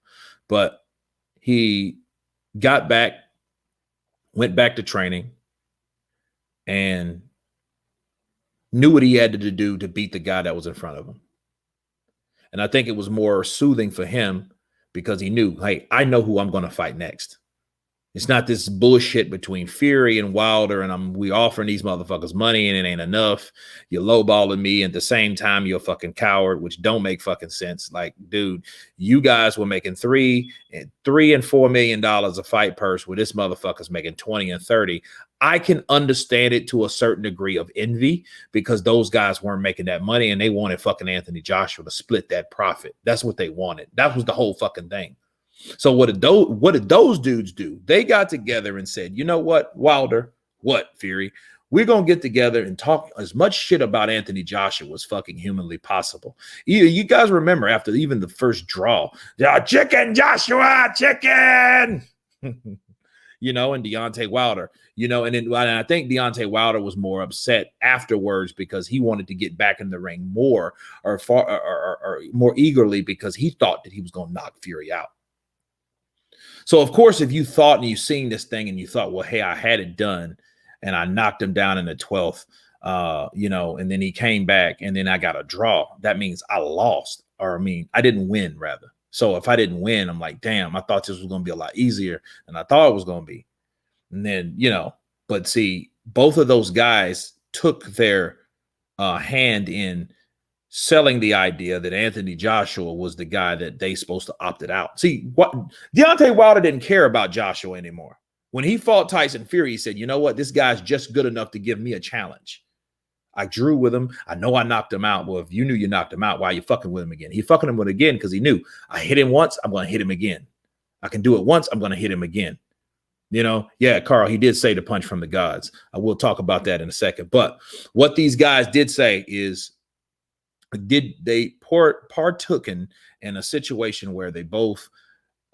but he got back, went back to training, and knew what he had to do to beat the guy that was in front of him. And I think it was more soothing for him because he knew, hey, I know who I'm going to fight next. It's not this bullshit between Fury and Wilder, and we offering these motherfuckers money and it ain't enough. You're lowballing me, and at the same time, you're a fucking coward, which don't make fucking sense. Like, dude, you guys were making $3 and $4 million a fight purse, where this motherfucker's making 20 and 30. I can understand it to a certain degree of envy because those guys weren't making that money and they wanted fucking Anthony Joshua to split that profit. That's what they wanted. That was the whole fucking thing. So what did those dudes do? They got together and said, you know what, Wilder, what, Fury? We're going to get together and talk as much shit about Anthony Joshua as fucking humanly possible. You guys remember after even the first draw, chicken, Joshua, chicken, you know, and Deontay Wilder, you know, and I think Deontay Wilder was more upset afterwards because he wanted to get back in the ring more or more eagerly because he thought that he was going to knock Fury out. So, of course, if you thought and you seen this thing and you thought, well, hey, I had it done and I knocked him down in the 12th, you know, and then he came back and then I got a draw. That means I lost, or I mean, I didn't win, rather. So if I didn't win, I'm like, damn, I thought this was going to be a lot easier than I thought it was going to be. And then, you know, but see, both of those guys took their hand in selling the idea that Anthony Joshua was the guy that they supposed to opted out. See, what Deontay Wilder didn't care about Joshua anymore. When he fought Tyson Fury, he said, you know what? This guy's just good enough to give me a challenge. I drew with him. I know I knocked him out. Well, if you knew you knocked him out, why are you fucking with him again? He fucking him with again because he knew I hit him once, I'm going to hit him again. I can do it once, I'm going to hit him again. You know, yeah, Carl, he did say the punch from the gods. I will talk about that in a second. But what these guys did say is, did they partook in a situation where they both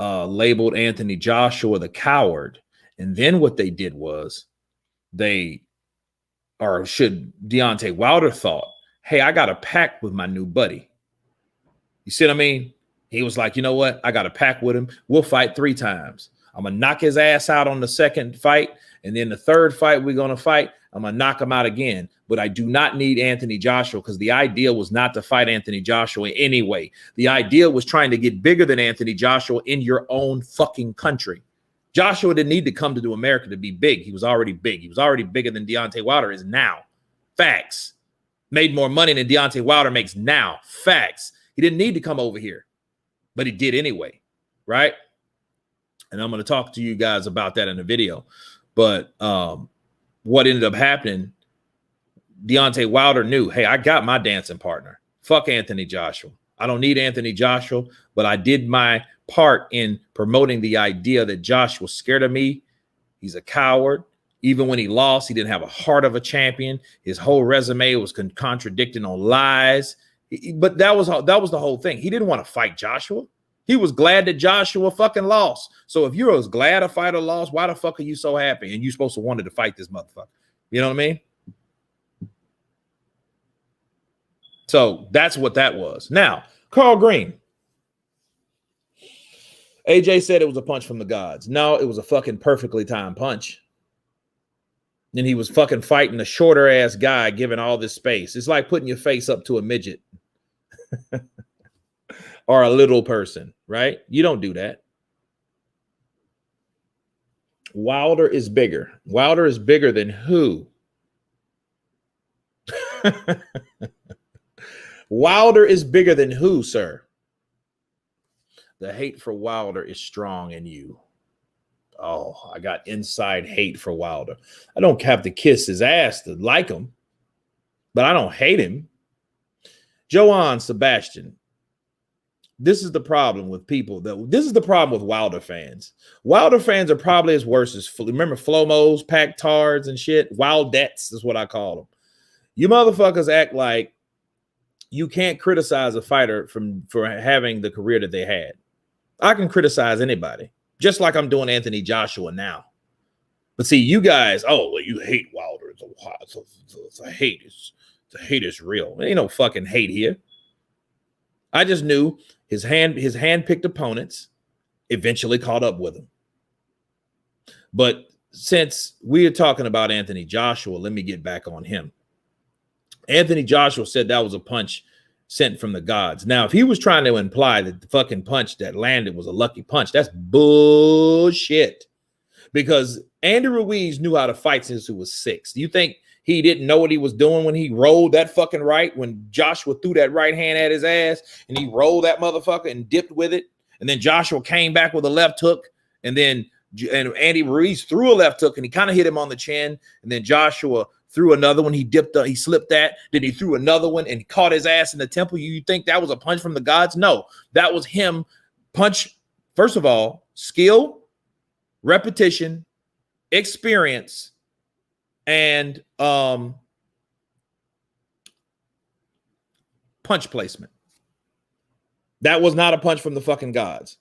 labeled Anthony Joshua the coward, and then what they did was Deontay Wilder thought, hey, I got a pact with my new buddy. You see what I mean? He was like, you know what? I got a pact with him. We'll fight 3 times. I'm gonna knock his ass out on the second fight, and then the third fight we're gonna fight, I'm gonna knock him out again. But I do not need Anthony Joshua because the idea was not to fight Anthony Joshua anyway. The idea was trying to get bigger than Anthony Joshua in your own fucking country. Joshua didn't need to come to America to be big. He was already big. He was already bigger than Deontay Wilder is now. Facts. Made more money than Deontay Wilder makes now. Facts. He didn't need to come over here, but he did anyway, right? And I'm going to talk to you guys about that in the video. But what ended up happening, Deontay Wilder knew, hey, I got my dancing partner. Fuck Anthony Joshua. I don't need Anthony Joshua, but I did my part in promoting the idea that Josh was scared of me. He's a coward. Even when he lost, he didn't have a heart of a champion. His whole resume was contradicting on lies. But that was the whole thing. He didn't want to fight Joshua. He was glad that Joshua fucking lost. So if you're as glad a fighter lost, why the fuck are you so happy? And you supposed to wanted to fight this motherfucker. You know what I mean? So that's what that was. Now, Carl Green. AJ said it was a punch from the gods. No, it was a fucking perfectly timed punch. And he was fucking fighting a shorter ass guy, giving all this space. It's like putting your face up to a midget or a little person, right? You don't do that. Wilder is bigger. Wilder is bigger than who? Wilder is bigger than who, sir? The hate for Wilder is strong in you. Oh, I got inside hate for Wilder. I don't have to kiss his ass to like him, but I don't hate him. Joanne Sebastian. This is the problem with people. This is the problem with Wilder fans. Wilder fans are probably as worse as, remember, Flomos, Pack Tards and shit? Wildettes is what I call them. You motherfuckers act like you can't criticize a fighter for having the career that they had. I can criticize anybody, just like I'm doing Anthony Joshua now. But see, you guys, oh, well, you hate Wilder. It's a hate. The hate is real. There ain't no fucking hate here. I just knew his hand-picked opponents eventually caught up with him. But since we are talking about Anthony Joshua, let me get back on him. Anthony Joshua said that was a punch sent from the gods. Now, if he was trying to imply that the fucking punch that landed was a lucky punch, that's bullshit. Because Andy Ruiz knew how to fight since he was 6. Do you think he didn't know what he was doing when he rolled that fucking right, when Joshua threw that right hand at his ass and he rolled that motherfucker and dipped with it? And then Joshua came back with a left hook, and then Andy Ruiz threw a left hook and he kind of hit him on the chin. And then Joshua threw another one. He slipped that. Then he threw another one and caught his ass in the temple. You think that was a punch from the gods? No, that was him. Punch, first of all, skill, repetition, experience, and punch placement. That was not a punch from the fucking gods.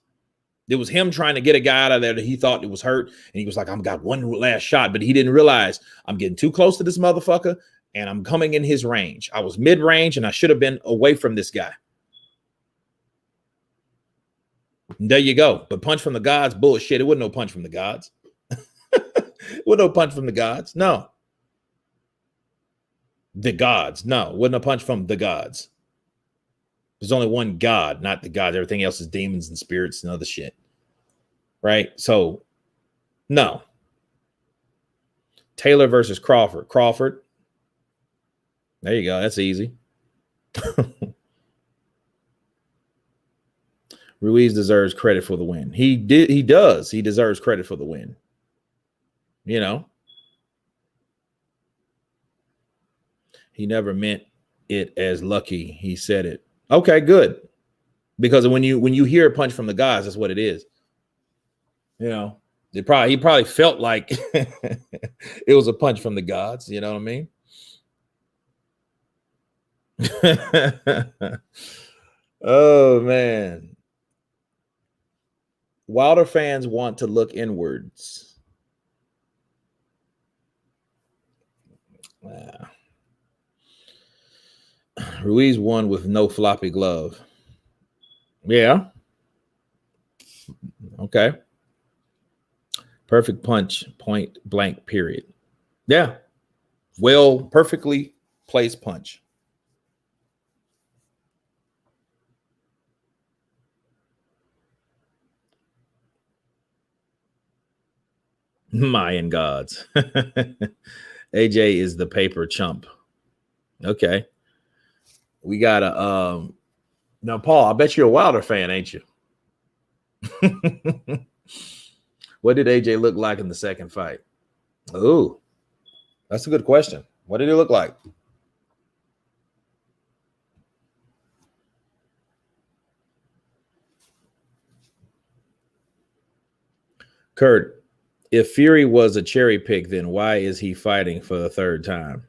It was him trying to get a guy out of there that he thought it was hurt, and he was like, I've got one last shot, but he didn't realize I'm getting too close to this motherfucker and I'm coming in his range. I was mid-range and I should have been away from this guy. And there you go. But punch from the gods, bullshit. It wasn't no punch from the gods. It wasn't no punch from the gods. No. The gods. No, it wasn't a punch from the gods. There's only one God, not the gods. Everything else is demons and spirits and other shit. Right? So, no. Taylor versus Crawford. Crawford. There you go. That's easy. Ruiz deserves credit for the win. He does. He deserves credit for the win. You know. He never meant it as lucky. He said it. Okay, good. Because when you hear a punch from the gods, that's what it is. You know, he probably felt like it was a punch from the gods. You know what I mean? Oh man. Wilder fans want to look inwards. Ruiz won with no floppy glove. Yeah. Okay. Perfect punch, point blank, period. Yeah. Well, perfectly placed punch. Mayan gods. AJ is the paper chump. Okay. We got a now, Paul, I bet you're a Wilder fan, ain't you? What did AJ look like in the second fight? Oh, that's a good question. What did he look like? Kurt, if Fury was a cherry pick, then why is he fighting for the third time?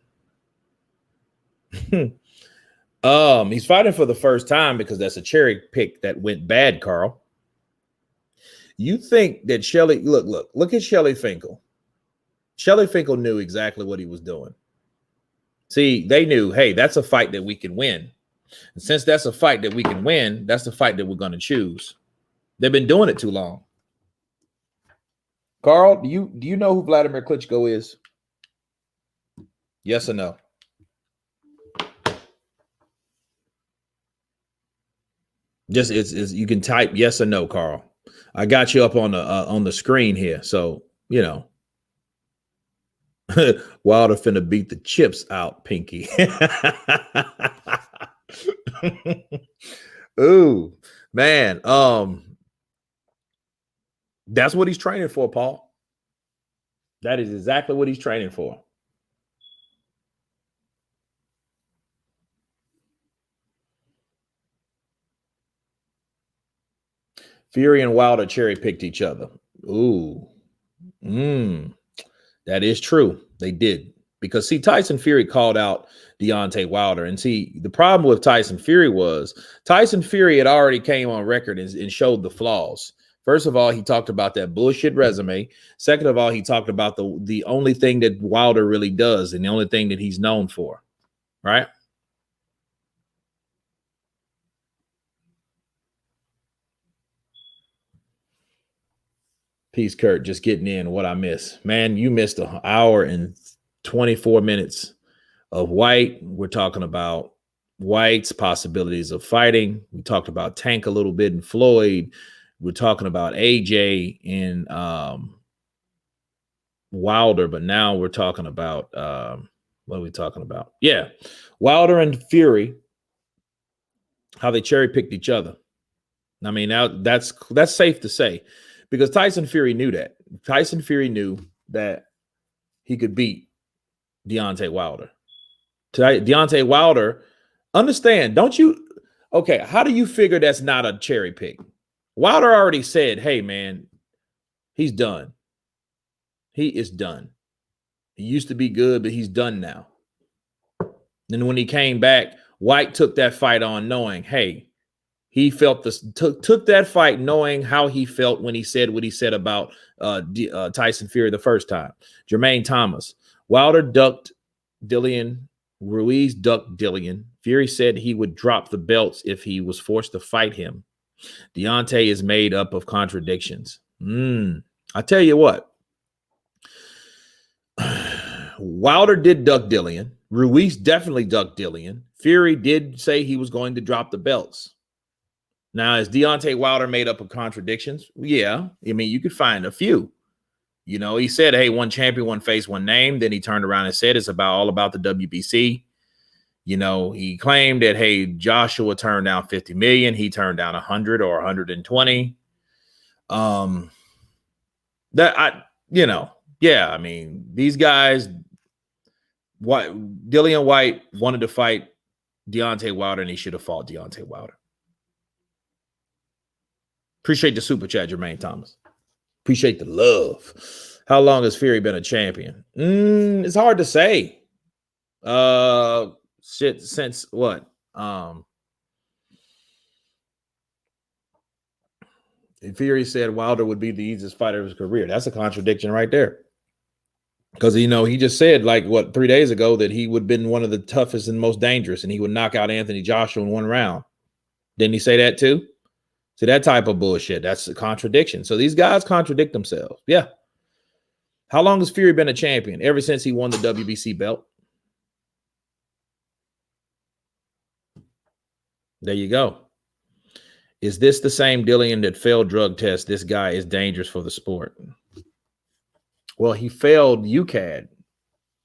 He's fighting for the first time because that's a cherry pick that went bad, Carl. You think that Shelly, look at Shelly Finkel. Shelly Finkel knew exactly what he was doing. See, they knew, hey, that's a fight that we can win. And since that's a fight that we can win, that's the fight that we're going to choose. They've been doing it too long. Carl, do you know who Vladimir Klitschko is? Yes or no? Just it's you can type yes or no, Carl. I got you up on the screen here, so you know. Wilder finna beat the chips out, Pinky. Ooh, man. That's what he's training for, Paul. That is exactly what he's training for. Fury and Wilder cherry picked each other. Ooh. That is true. They did. Because see, Tyson Fury called out Deontay Wilder, and see, the problem with Tyson Fury was Tyson Fury had already came on record and showed the flaws. First of all, he talked about that bullshit resume. Second of all, he talked about the only thing that Wilder really does and the only thing that he's known for, right? Peace, Kurt. Just getting in. What I miss, man. You missed an hour and 24 minutes of Whyte. We're talking about Whyte's possibilities of fighting. We talked about Tank a little bit and Floyd. We're talking about AJ and Wilder, but now we're talking about what are we talking about? Yeah, Wilder and Fury. How they cherry picked each other. I mean, now that's safe to say. Because Tyson Fury knew that. Tyson Fury knew that he could beat Deontay Wilder. Deontay Wilder, understand, don't you? Okay, how do you figure that's not a cherry pick? Wilder already said, hey, man, he's done. He is done. He used to be good, but he's done now. Then when he came back, Whyte took that fight on knowing, hey, he felt this, took that fight knowing how he felt when he said what he said about Tyson Fury the first time. Jermaine Thomas. Wilder ducked Dillian. Ruiz ducked Dillian. Fury said he would drop the belts if he was forced to fight him. Deontay is made up of contradictions. I tell you what. Wilder did duck Dillian. Ruiz definitely ducked Dillian. Fury did say he was going to drop the belts. Now, is Deontay Wilder made up of contradictions? Yeah. I mean, you could find a few. You know, he said, hey, one champion, one face, one name. Then he turned around and said it's all about the WBC. You know, he claimed that, hey, Joshua turned down 50 million. He turned down 100 or 120. Yeah, I mean, these guys, Dillian Whyte wanted to fight Deontay Wilder, and he should have fought Deontay Wilder. Appreciate the super chat, Jermaine Thomas. Appreciate the love. How long has Fury been a champion? It's hard to say. Since what? Fury said Wilder would be the easiest fighter of his career. That's a contradiction right there. Because, you know, he just said, like, 3 days ago that he would have been one of the toughest and most dangerous, and he would knock out Anthony Joshua in one round. Didn't he say that too? See, that type of bullshit, that's a contradiction. So these guys contradict themselves. Yeah. How long has Fury been a champion? Ever since he won the WBC belt. There you go. Is this the same Dillian that failed drug tests? This guy is dangerous for the sport. Well, he failed UCAD,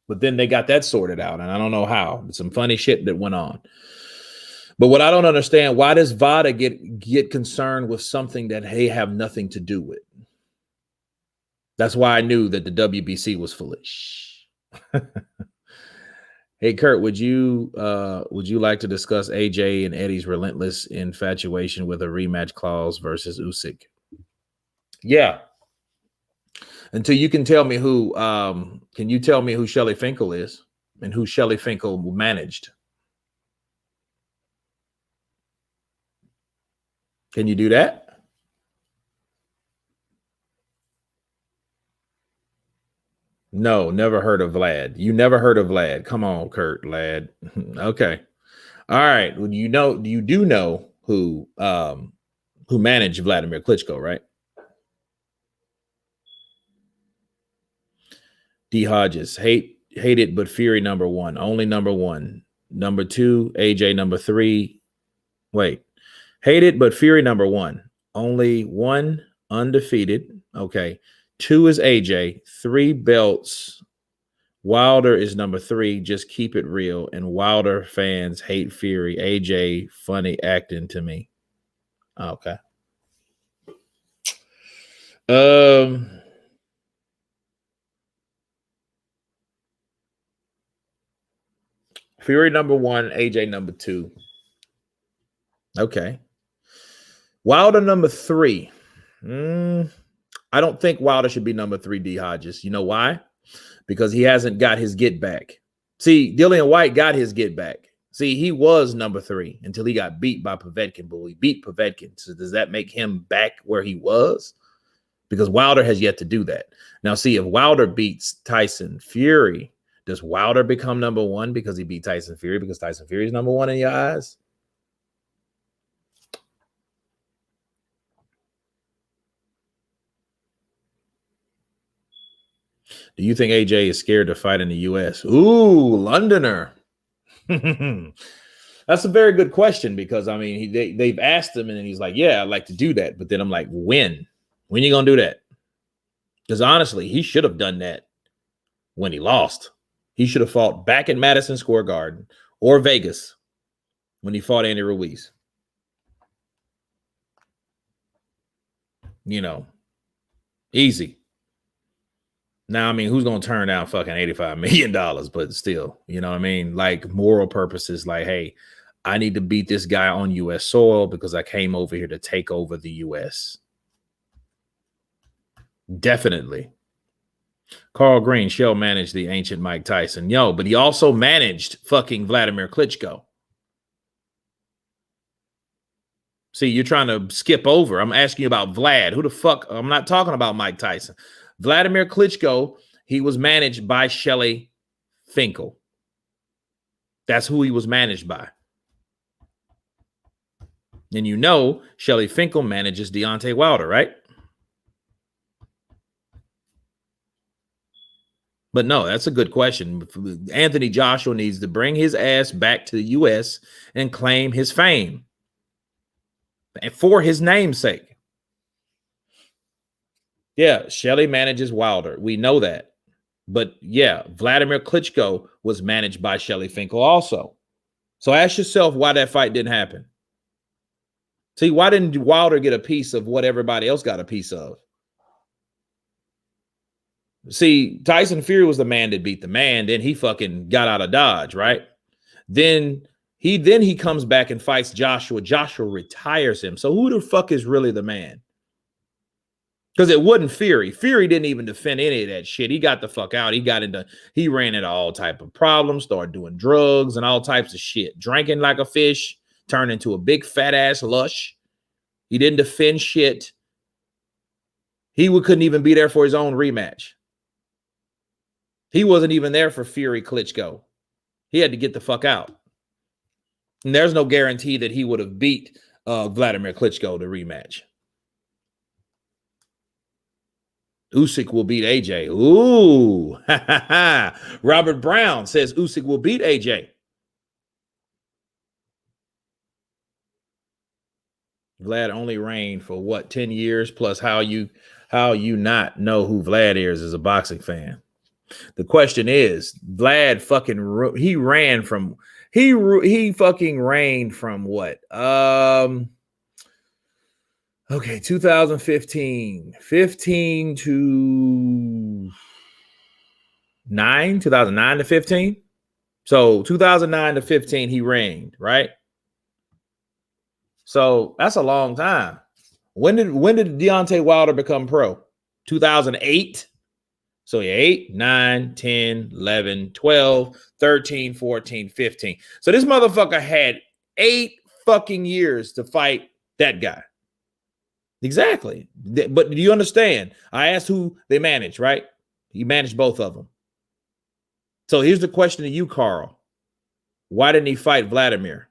but then they got that sorted out, and I don't know how. Some funny shit that went on. But what I don't understand, why does VADA get concerned with something that they have nothing to do with? That's why I knew that the WBC was foolish. Hey, Kurt, would you like to discuss AJ and Eddie's relentless infatuation with a rematch clause versus Usyk? Yeah. Until you can tell me who, can you tell me who Shelly Finkel is and who Shelly Finkel managed? Can you do that? No, never heard of Vlad. You never heard of Vlad. Come on, Kurt, lad. Okay. All right. Well, you do know who managed Vladimir Klitschko, right? D. Hodges, hate it, but Fury number one. Only number one. Number two, AJ number three. Wait. Hate it, but Fury number one. Only one undefeated. Okay. 2 is AJ. 3 belts. Wilder is number 3. Just keep it real. And Wilder fans hate Fury. AJ, funny acting to me. Okay. Fury number 1, AJ number 2. Okay. Wilder number 3. I don't think Wilder should be number 3, D. Hodges. You know why? because he hasn't got his get back. See, Dillian Whyte got his get back. See, he was number 3 until he got beat by Povetkin, but he beat Povetkin. So does that make him back where he was? Because Wilder has yet to do that. Now, see, if Wilder beats Tyson Fury, does Wilder become number 1 because he beat Tyson Fury because Tyson Fury is number 1 in your eyes? Do you think AJ is scared to fight in the U.S.? Ooh, Londoner. That's a very good question because, I mean, they've asked him and then he's like, yeah, I'd like to do that. But then I'm like, when? When you going to do that? Because honestly, he should have done that when he lost. He should have fought back at Madison Square Garden or Vegas when he fought Andy Ruiz. You know, easy. Now, I mean, who's going to turn down fucking $85 million? But still, you know what I mean? Like moral purposes, like, hey, I need to beat this guy on U.S. soil because I came over here to take over the U.S. Definitely. Carl Green, Shell managed the ancient Mike Tyson. Yo, but he also managed fucking Vladimir Klitschko. See, you're trying to skip over. I'm asking you about Vlad. Who the fuck? I'm not talking about Mike Tyson. Vladimir Klitschko, he was managed by Shelly Finkel. That's who he was managed by. And you know, Shelly Finkel manages Deontay Wilder, right? But no, that's a good question. Anthony Joshua needs to bring his ass back to the U.S. and claim his fame. And for his namesake. Yeah, Shelly manages Wilder. We know that. But yeah, Vladimir Klitschko was managed by Shelly Finkel also. So ask yourself why that fight didn't happen. See, why didn't Wilder get a piece of what everybody else got a piece of? See, Tyson Fury was the man that beat the man. Then he fucking got out of Dodge, right? Then he comes back and fights Joshua. Joshua retires him. So who the fuck is really the man? Because it wasn't Fury. Fury didn't even defend any of that shit. He got the fuck out. He ran into all type of problems, started doing drugs and all types of shit. Drinking like a fish, turned into a big fat ass lush. He didn't defend shit. He couldn't even be there for his own rematch. He wasn't even there for Fury Klitschko. He had to get the fuck out. And there's no guarantee that he would have beat Vladimir Klitschko to rematch. Usyk will beat AJ. Ooh. Robert Brown says Usyk will beat AJ. Vlad only reigned for what, 10 years plus how you not know who Vlad is as a boxing fan. The question is, Vlad fucking he fucking reigned from what? Okay, 2015 to 2009 to 15. So 2009 to 15, he reigned, right? So that's a long time. When did Deontay Wilder become pro? 2008. So 8, 9, 10, 11, 12, 13, 14, 15. So this motherfucker had 8 fucking years to fight that guy. Exactly. But do you understand? I asked who they managed, right? He managed both of them. So here's the question to you, Carl. Why didn't he fight Vladimir?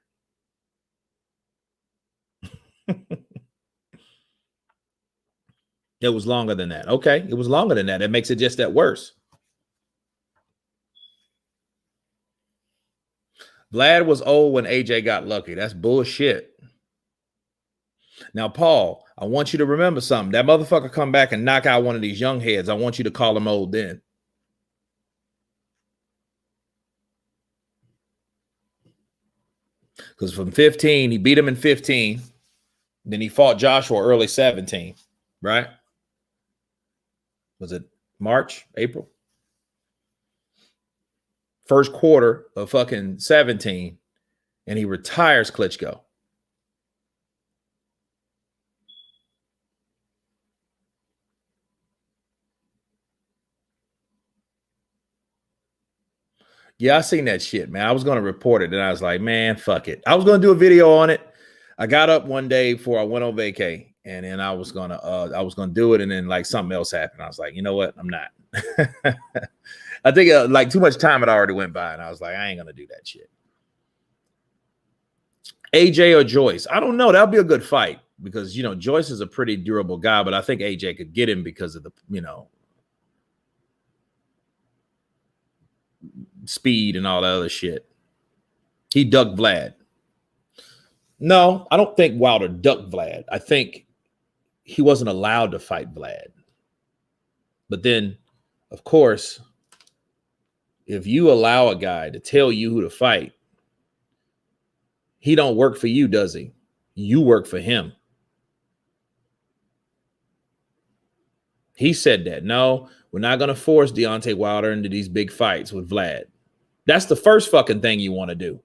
It was longer than that. Okay, it was longer than that. It makes it just that worse. Vlad was old when AJ got lucky. That's bullshit. Now, Paul, I want you to remember something. That motherfucker come back and knock out one of these young heads. I want you to call him old then. Because from 15, he beat him in 15. Then he fought Joshua early 17, right? Was it March, April? First quarter of fucking 17, and he retires Klitschko. Yeah, I seen that shit, man. I was going to report it, and I was like, man, fuck it. I was going to do a video on it. I got up one day before I went on vacay, and then I was gonna do it, and then like something else happened. I was like, you know what? I'm not. I think like too much time had already went by, and I was like, I ain't gonna do that shit. AJ or Joyce? I don't know. That'll be a good fight because Joyce is a pretty durable guy, but I think AJ could get him because of the speed and all that other shit. He ducked Vlad. No, I don't think Wilder ducked Vlad. I think he wasn't allowed to fight Vlad. But then, of course, if you allow a guy to tell you who to fight, he don't work for you, does he? You work for him. He said that. No, we're not going to force Deontay Wilder into these big fights with Vlad. That's the first fucking thing you want to do.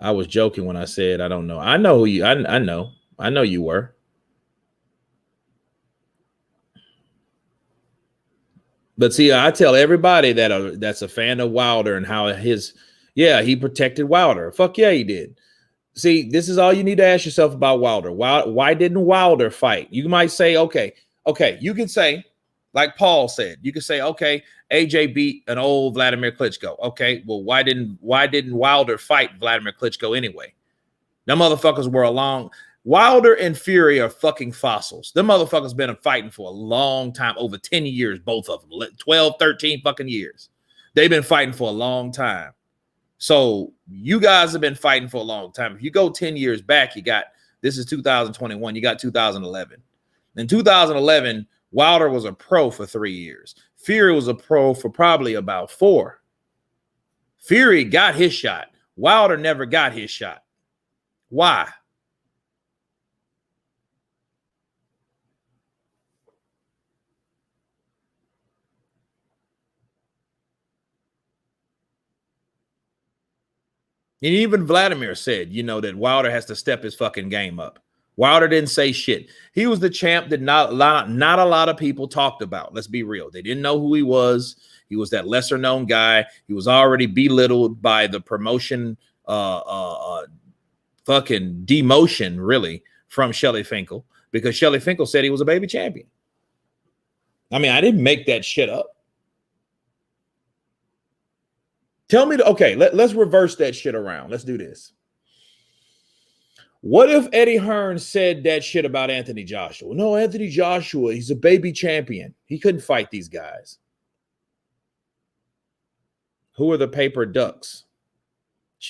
I was joking when I said I don't know. I know who you. I know you were. But see, I tell everybody that's a fan of Wilder and how he protected Wilder. Fuck yeah, he did. See, this is all you need to ask yourself about Wilder. Why didn't Wilder fight? You might say, okay. You can say, like Paul said, you can say, okay, AJ beat an old Vladimir Klitschko. Okay, well, why didn't Wilder fight Vladimir Klitschko anyway? Them motherfuckers were along. Wilder and Fury are fucking fossils. Them motherfuckers been fighting for a long time, over 10 years, both of them, 12, 13 fucking years. They've been fighting for a long time. So you guys have been fighting for a long time. If you go 10 years back, this is 2021, you got 2011. In 2011, Wilder was a pro for 3 years. Fury was a pro for probably about 4. Fury got his shot. Wilder never got his shot. Why? And even Vladimir said, that Wilder has to step his fucking game up. Wilder didn't say shit. He was the champ that not a lot of people talked about. Let's be real. They didn't know who he was. He was that lesser known guy. He was already belittled by the promotion, fucking demotion, really, from Shelly Finkel, because Shelly Finkel said he was a baby champion. I mean, I didn't make that shit up. Tell me, let's reverse that shit around. Let's do this. What if Eddie Hearn said that shit about Anthony Joshua? No, Anthony Joshua, he's a baby champion. He couldn't fight these guys. Who are the paper ducks?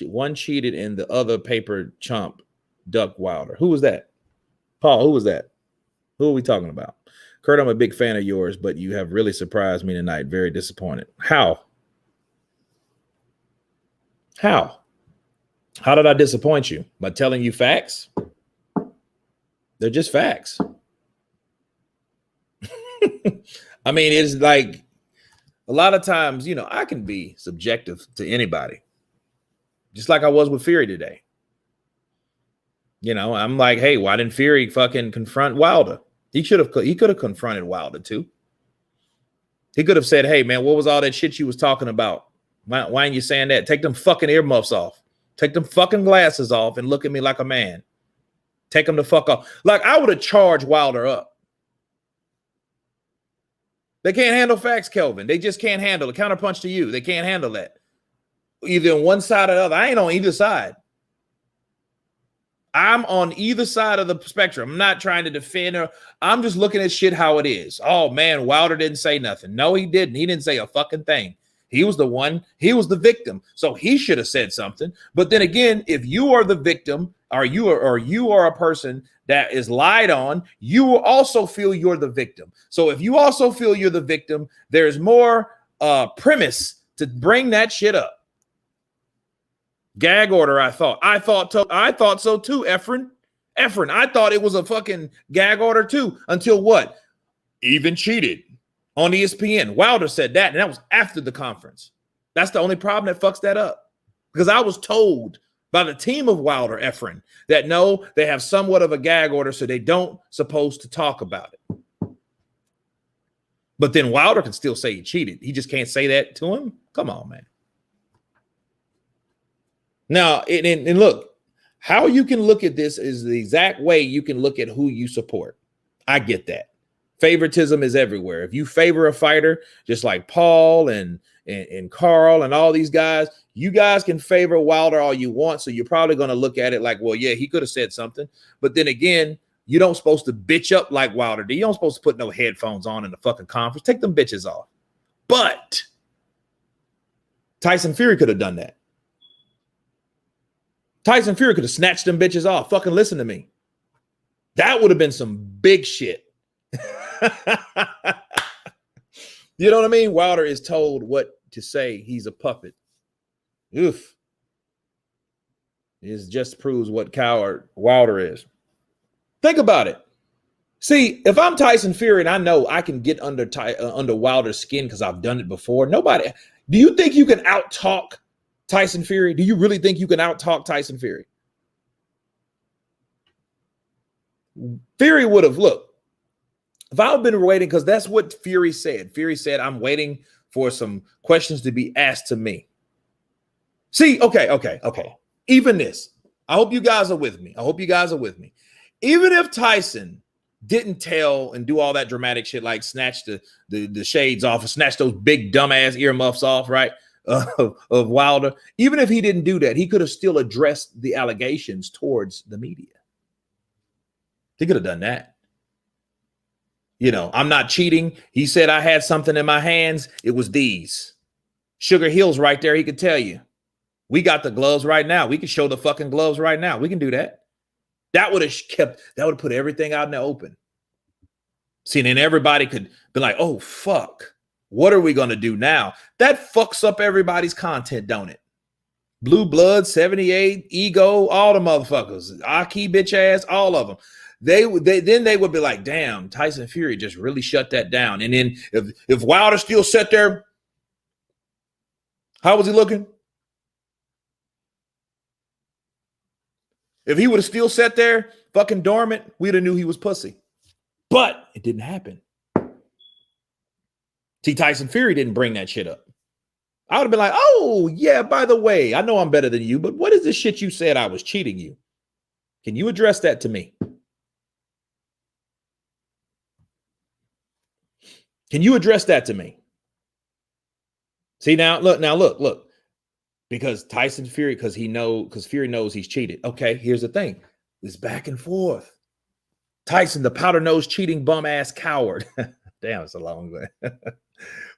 One cheated and the other paper chump duck Wilder. Who was that? Paul, who was that? Who are we talking about? Kurt, I'm a big fan of yours, but you have really surprised me tonight. Very disappointed. How? How did I disappoint you? By telling you facts? They're just facts. I mean, it's like a lot of times, I can be subjective to anybody. Just like I was with Fury today. I'm like, hey, why didn't Fury fucking confront Wilder? He could have confronted Wilder too. He could have said, hey, man, what was all that shit you was talking about? Why ain't you saying that? Take them fucking earmuffs off. Take them fucking glasses off and look at me like a man. Take them the fuck off. Like, I would have charged Wilder up. They can't handle facts, Kelvin. They just can't handle it. Counterpunch to you. They can't handle that. Either on one side or the other. I ain't on either side. I'm on either side of the spectrum. I'm not trying to defend her. I'm just looking at shit how it is. Oh, man, Wilder didn't say nothing. No, he didn't. He didn't say a fucking thing. He was the one. He was the victim. So he should have said something. But then again, if you are the victim or you are a person that is lied on, you will also feel you're the victim. So if you also feel you're the victim, there's more premise to bring that shit up. Gag order, I thought so too, Efren. I thought it was a fucking gag order too, until what? Even cheated on ESPN. Wilder said that, and that was after the conference. That's the only problem that fucks that up. Because I was told by the team of Wilder, Efren, that no, they have somewhat of a gag order, so they don't supposed to talk about it. But then Wilder can still say he cheated. He just can't say that to him. Come on, man. Now, and look, how you can look at this is the exact way you can look at who you support. I get that. Favoritism is everywhere. If you favor a fighter, just like Paul and Carl and all these guys, you guys can favor Wilder all you want. So you're probably going to look at it like, well, yeah, he could have said something. But then again, you don't supposed to bitch up like Wilder did. You don't supposed to put no headphones on in the fucking conference. Take them bitches off. But Tyson Fury could have done that. Tyson Fury could have snatched them bitches off. Fucking listen to me. That would have been some big shit. You know what I mean? Wilder is told what to say. He's a puppet. Oof. It just proves what coward Wilder is. Think about it. See, if I'm Tyson Fury and I know I can get under Wilder's skin because I've done it before, nobody. Do you think you can out-talk Tyson Fury? Do you really think you can out-talk Tyson Fury? Fury would have, look, if I've been waiting, because that's what Fury said. Fury said, I'm waiting for some questions to be asked to me. See, okay. Even this, I hope you guys are with me. Even if Tyson didn't tell and do all that dramatic shit, like snatch the shades off or snatch those big dumbass earmuffs off, right, of Wilder, even if he didn't do that, he could have still addressed the allegations towards the media. He could have done that. You know, I'm not cheating. He said I had something in my hands. It was these. Sugar Hill's right there. He could tell you. We got the gloves right now. We can show the fucking gloves right now. We can do that. That would have put everything out in the open. See, then everybody could be like, oh, fuck. What are we going to do now? That fucks up everybody's content, don't it? Blue Blood, 78, Ego, all the motherfuckers. Aki bitch ass, all of them. They would be like, damn, Tyson Fury just really shut that down. And then if Wilder still sat there, how was he looking? If he would have still sat there fucking dormant, we'd have knew he was pussy. But it didn't happen. See, Tyson Fury didn't bring that shit up. I would have been like, oh, yeah, by the way, I know I'm better than you, but what is this shit you said I was cheating you? Can you address that to me? Can you address that to me? See, now look. Because Tyson Fury, because Fury knows he's cheated. Okay, here's the thing. It's back and forth. Tyson, the powder-nosed cheating bum-ass coward. Damn, it's a long way.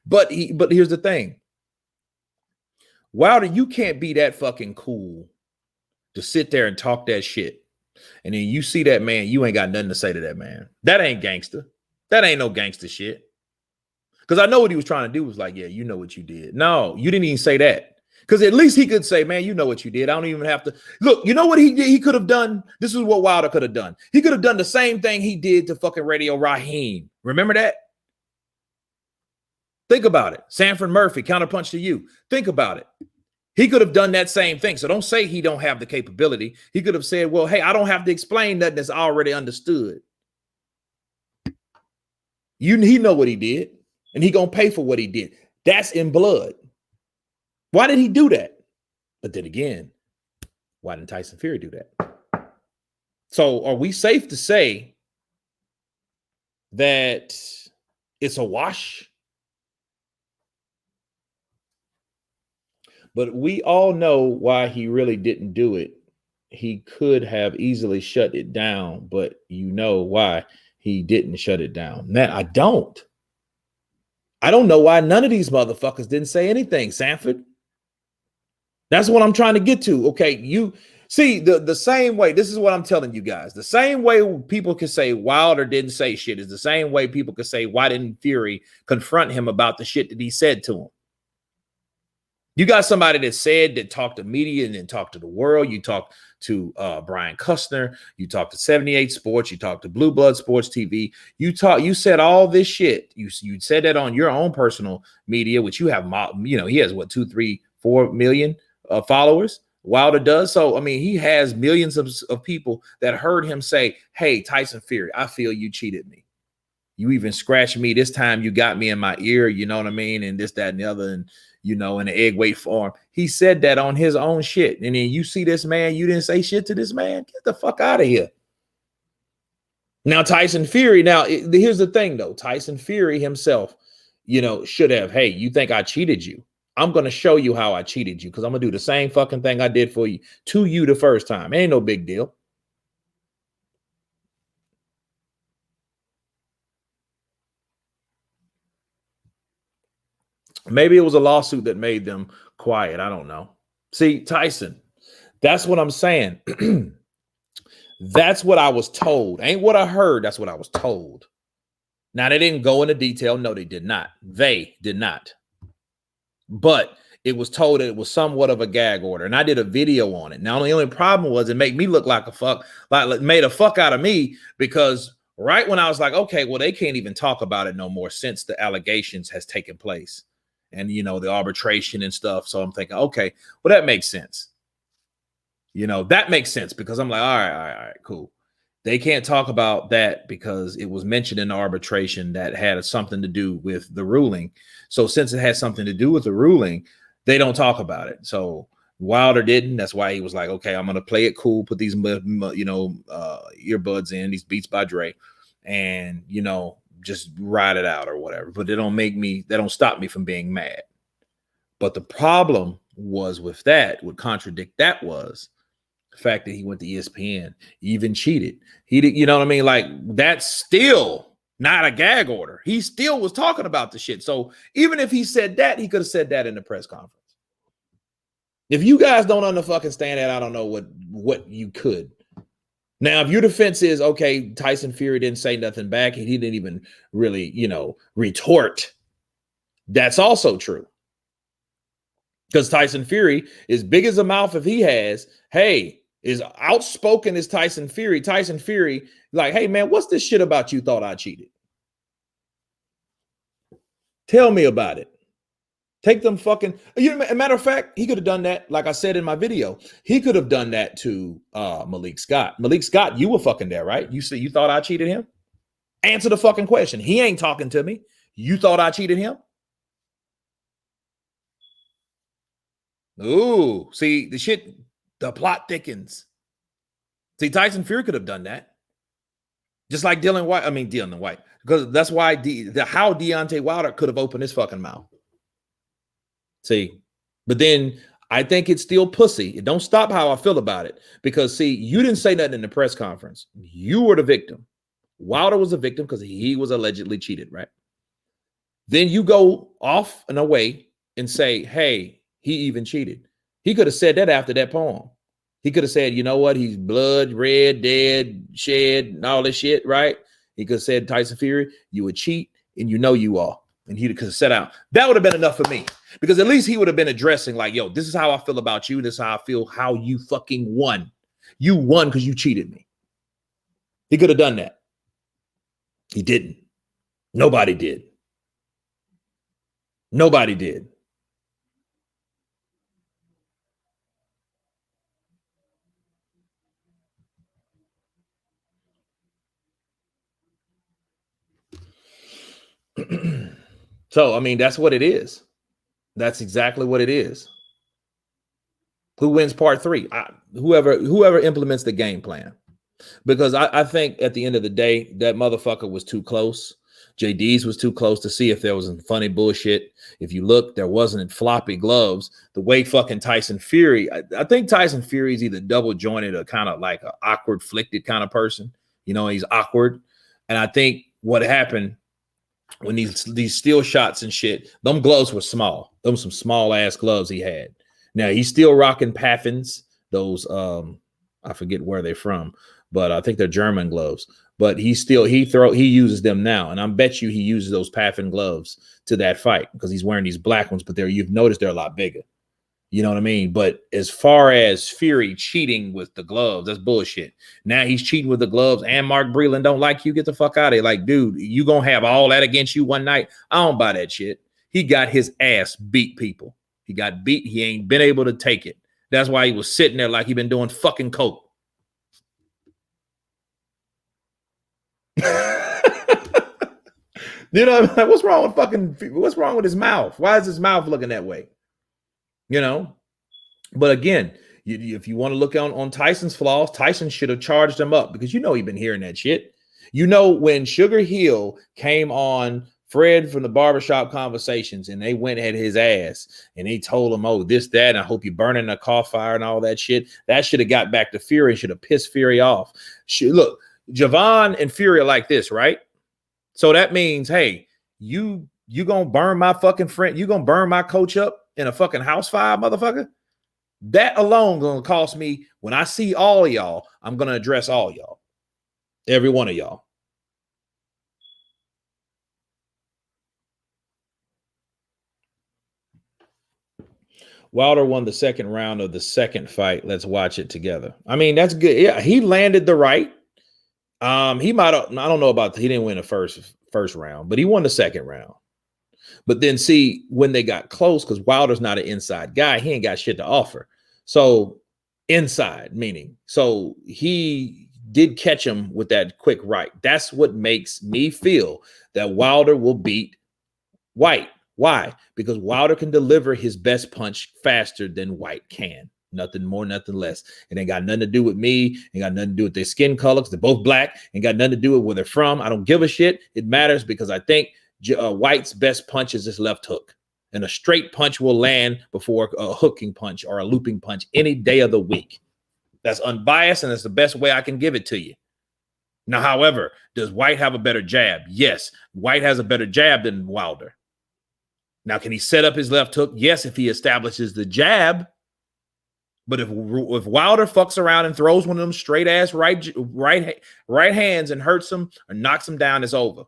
But here's the thing. Wilder, you can't be that fucking cool to sit there and talk that shit. And then you see that man, you ain't got nothing to say to that man. That ain't gangster. That ain't no gangster shit. Because I know what he was trying to do was like, yeah, you know what you did. No, you didn't even say that. Because at least he could say, man, you know what you did. I don't even have to. Look, you know what he did? He could have done. This is what Wilder could have done. He could have done the same thing he did to fucking Radio Raheem. Remember that? Think about it. Sanford Murphy, Counterpunched to you. Think about it. He could have done that same thing. So don't say he don't have the capability. He could have said, well, hey, I don't have to explain nothing that's already understood. He know what he did. And he gonna pay for what he did. That's in blood. Why did he do that? But then again, why didn't Tyson Fury do that? So are we safe to say that it's a wash? But we all know why he really didn't do it. He could have easily shut it down, but you know why he didn't shut it down. Man, I don't know why none of these motherfuckers didn't say anything, Sanford. That's what I'm trying to get to. Okay, you see the same way. This is what I'm telling you guys. The same way people can say Wilder didn't say shit is the same way people could say, why didn't Fury confront him about the shit that he said to him? You got somebody that talked to media and then talked to the world. You talked to Brian Custner. You talked to 78 Sports. You talked to Blue Blood Sports TV. You said all this shit. You said that on your own personal media, which you have, he has what, 2, 3, 4 million followers. Wilder does. So, I mean, he has millions of people that heard him say, hey, Tyson Fury, I feel you cheated me. You even scratched me this time. You got me in my ear. You know what I mean? And this, that, and the other. And, you know, in the egg weight form. He said that on his own shit. And then you see this man, you didn't say shit to this man. Get the fuck out of here. Now, Tyson Fury. Now, here's the thing, though. Tyson Fury himself, you know, should have, hey, you think I cheated you? I'm going to show you how I cheated you because I'm going to do the same fucking thing I did for you to you the first time. Ain't no big deal. Maybe it was a lawsuit that made them quiet. I don't know. See, Tyson, that's what I'm saying. That's what I was told. Ain't what I heard. That's what I was told. Now, they didn't go into detail. No, they did not. They did not. But it was told that it was somewhat of a gag order. And I did a video on it. Now, the only problem was it made me look like a fuck, like made a fuck out of me because right when I was like, okay, well, they can't even talk about it no more since the allegations has taken place. And, you know, the arbitration and stuff. So I'm thinking, okay, well, that makes sense. You know, that makes sense because I'm like, all right, cool. They can't talk about that because it was mentioned in the arbitration that had something to do with the ruling. So since it had something to do with the ruling, they don't talk about it. So Wilder didn't. That's why he was like, okay, I'm going to play it cool, put these, you know, earbuds in, these Beats by Dre, and, you know, just ride it out or whatever. But they don't stop me from being mad. But the problem was with that, would contradict that was the fact that he went to ESPN, even cheated. He did, you know what I mean? Like, that's still not a gag order. He still was talking about the shit. So even if he said that, he could have said that in the press conference. If you guys don't understand that, I don't know what you could. Now, if your defense is, okay, Tyson Fury didn't say nothing back and he didn't even really, you know, retort, that's also true. Because Tyson Fury, as big as a mouth if he has, hey, is outspoken as Tyson Fury, like, hey, man, what's this shit about you thought I cheated? Tell me about it. Take them fucking, you know, matter of fact, he could have done that. Like I said in my video, he could have done that to Malik Scott. Malik Scott, you were fucking there, right? You thought I cheated him? Answer the fucking question. He ain't talking to me. You thought I cheated him? Ooh, see the plot thickens. See, Tyson Fury could have done that. Just like Dillian Whyte, because that's why how Deontay Wilder could have opened his fucking mouth. See, but then I think it's still pussy. It don't stop how I feel about it because, see, you didn't say nothing in the press conference. You were the victim. Wilder was a victim because he was allegedly cheated, right? Then you go off and away and say, hey, he even cheated. He could have said that after that poem. He could have said, you know what? He's blood, red, dead, shed, and all this shit, right? He could have said, Tyson Fury, you would cheat, and you know you are. And he could have set out. That would have been enough for me. Because at least he would have been addressing like, yo, this is how I feel about you. This is how I feel how you fucking won. You won because you cheated me. He could have done that. He didn't. Nobody did. Nobody did. So, I mean, that's what it is. That's exactly what it is. Who wins part 3? Whoever implements the game plan. Because I think at the end of the day, that motherfucker was too close. JD's was too close to see if there was some funny bullshit. If you look, there wasn't floppy gloves. The way fucking Tyson Fury, I think Tyson Fury is either double jointed or kind of like an awkward flicked kind of person. You know, he's awkward. And I think what happened when these steel shots and shit, them gloves were small. Them some small ass gloves he had. Now he's still rocking Paffins. Those I forget where they're from, but I think they're German gloves. But he uses them now, and I bet you he uses those Paffin gloves to that fight because he's wearing these black ones. But you've noticed they're a lot bigger. You know what I mean? But as far as Fury cheating with the gloves, that's bullshit. Now he's cheating with the gloves, and Mark Breland don't like you. Get the fuck out of here. Like, dude, you gonna have all that against you one night? I don't buy that shit. He got his ass beat, people. He got beat. He ain't been able to take it. That's why he was sitting there like he been doing fucking coke. You know, like, what's wrong with his mouth? Why is his mouth looking that way? You know, but again, if you want to look on Tyson's flaws, Tyson should have charged him up because he's been hearing that shit. You know, when Sugar Hill came on Fred from the barbershop conversations and they went at his ass and he told him, oh, this, that, and I hope you're burning the car fire and all that shit. That should have got back to Fury and should have pissed Fury off. Look, Javon and Fury are like this, right? So that means, hey, you gonna burn my fucking friend, you gonna burn my coach up in a fucking house fire, motherfucker? That alone gonna cost me. When I see all y'all, I'm gonna address all y'all, every one of y'all. Wilder won the second round of the second fight. Let's watch it together. I mean, that's good. Yeah, he landed the right. He might have, I don't know about, he didn't win the first round, but he won the second round. But then see, when they got close, because Wilder's not an inside guy, he ain't got shit to offer. So inside, meaning, so he did catch him with that quick right. That's what makes me feel that Wilder will beat Whyte. Why? Because Wilder can deliver his best punch faster than Whyte can. Nothing more, nothing less. It ain't got nothing to do with me. Ain't got nothing to do with their skin color, because they're both black. Ain't got nothing to do with where they're from. I don't give a shit. It matters because I think Whyte's best punch is his left hook. And a straight punch will land before a hooking punch or a looping punch any day of the week. That's unbiased, and that's the best way I can give it to you. Now, however, does Whyte have a better jab? Yes. Whyte has a better jab than Wilder. Now, can he set up his left hook? Yes, if he establishes the jab. But if Wilder fucks around and throws one of them straight ass right hands and hurts him or knocks him down, it's over.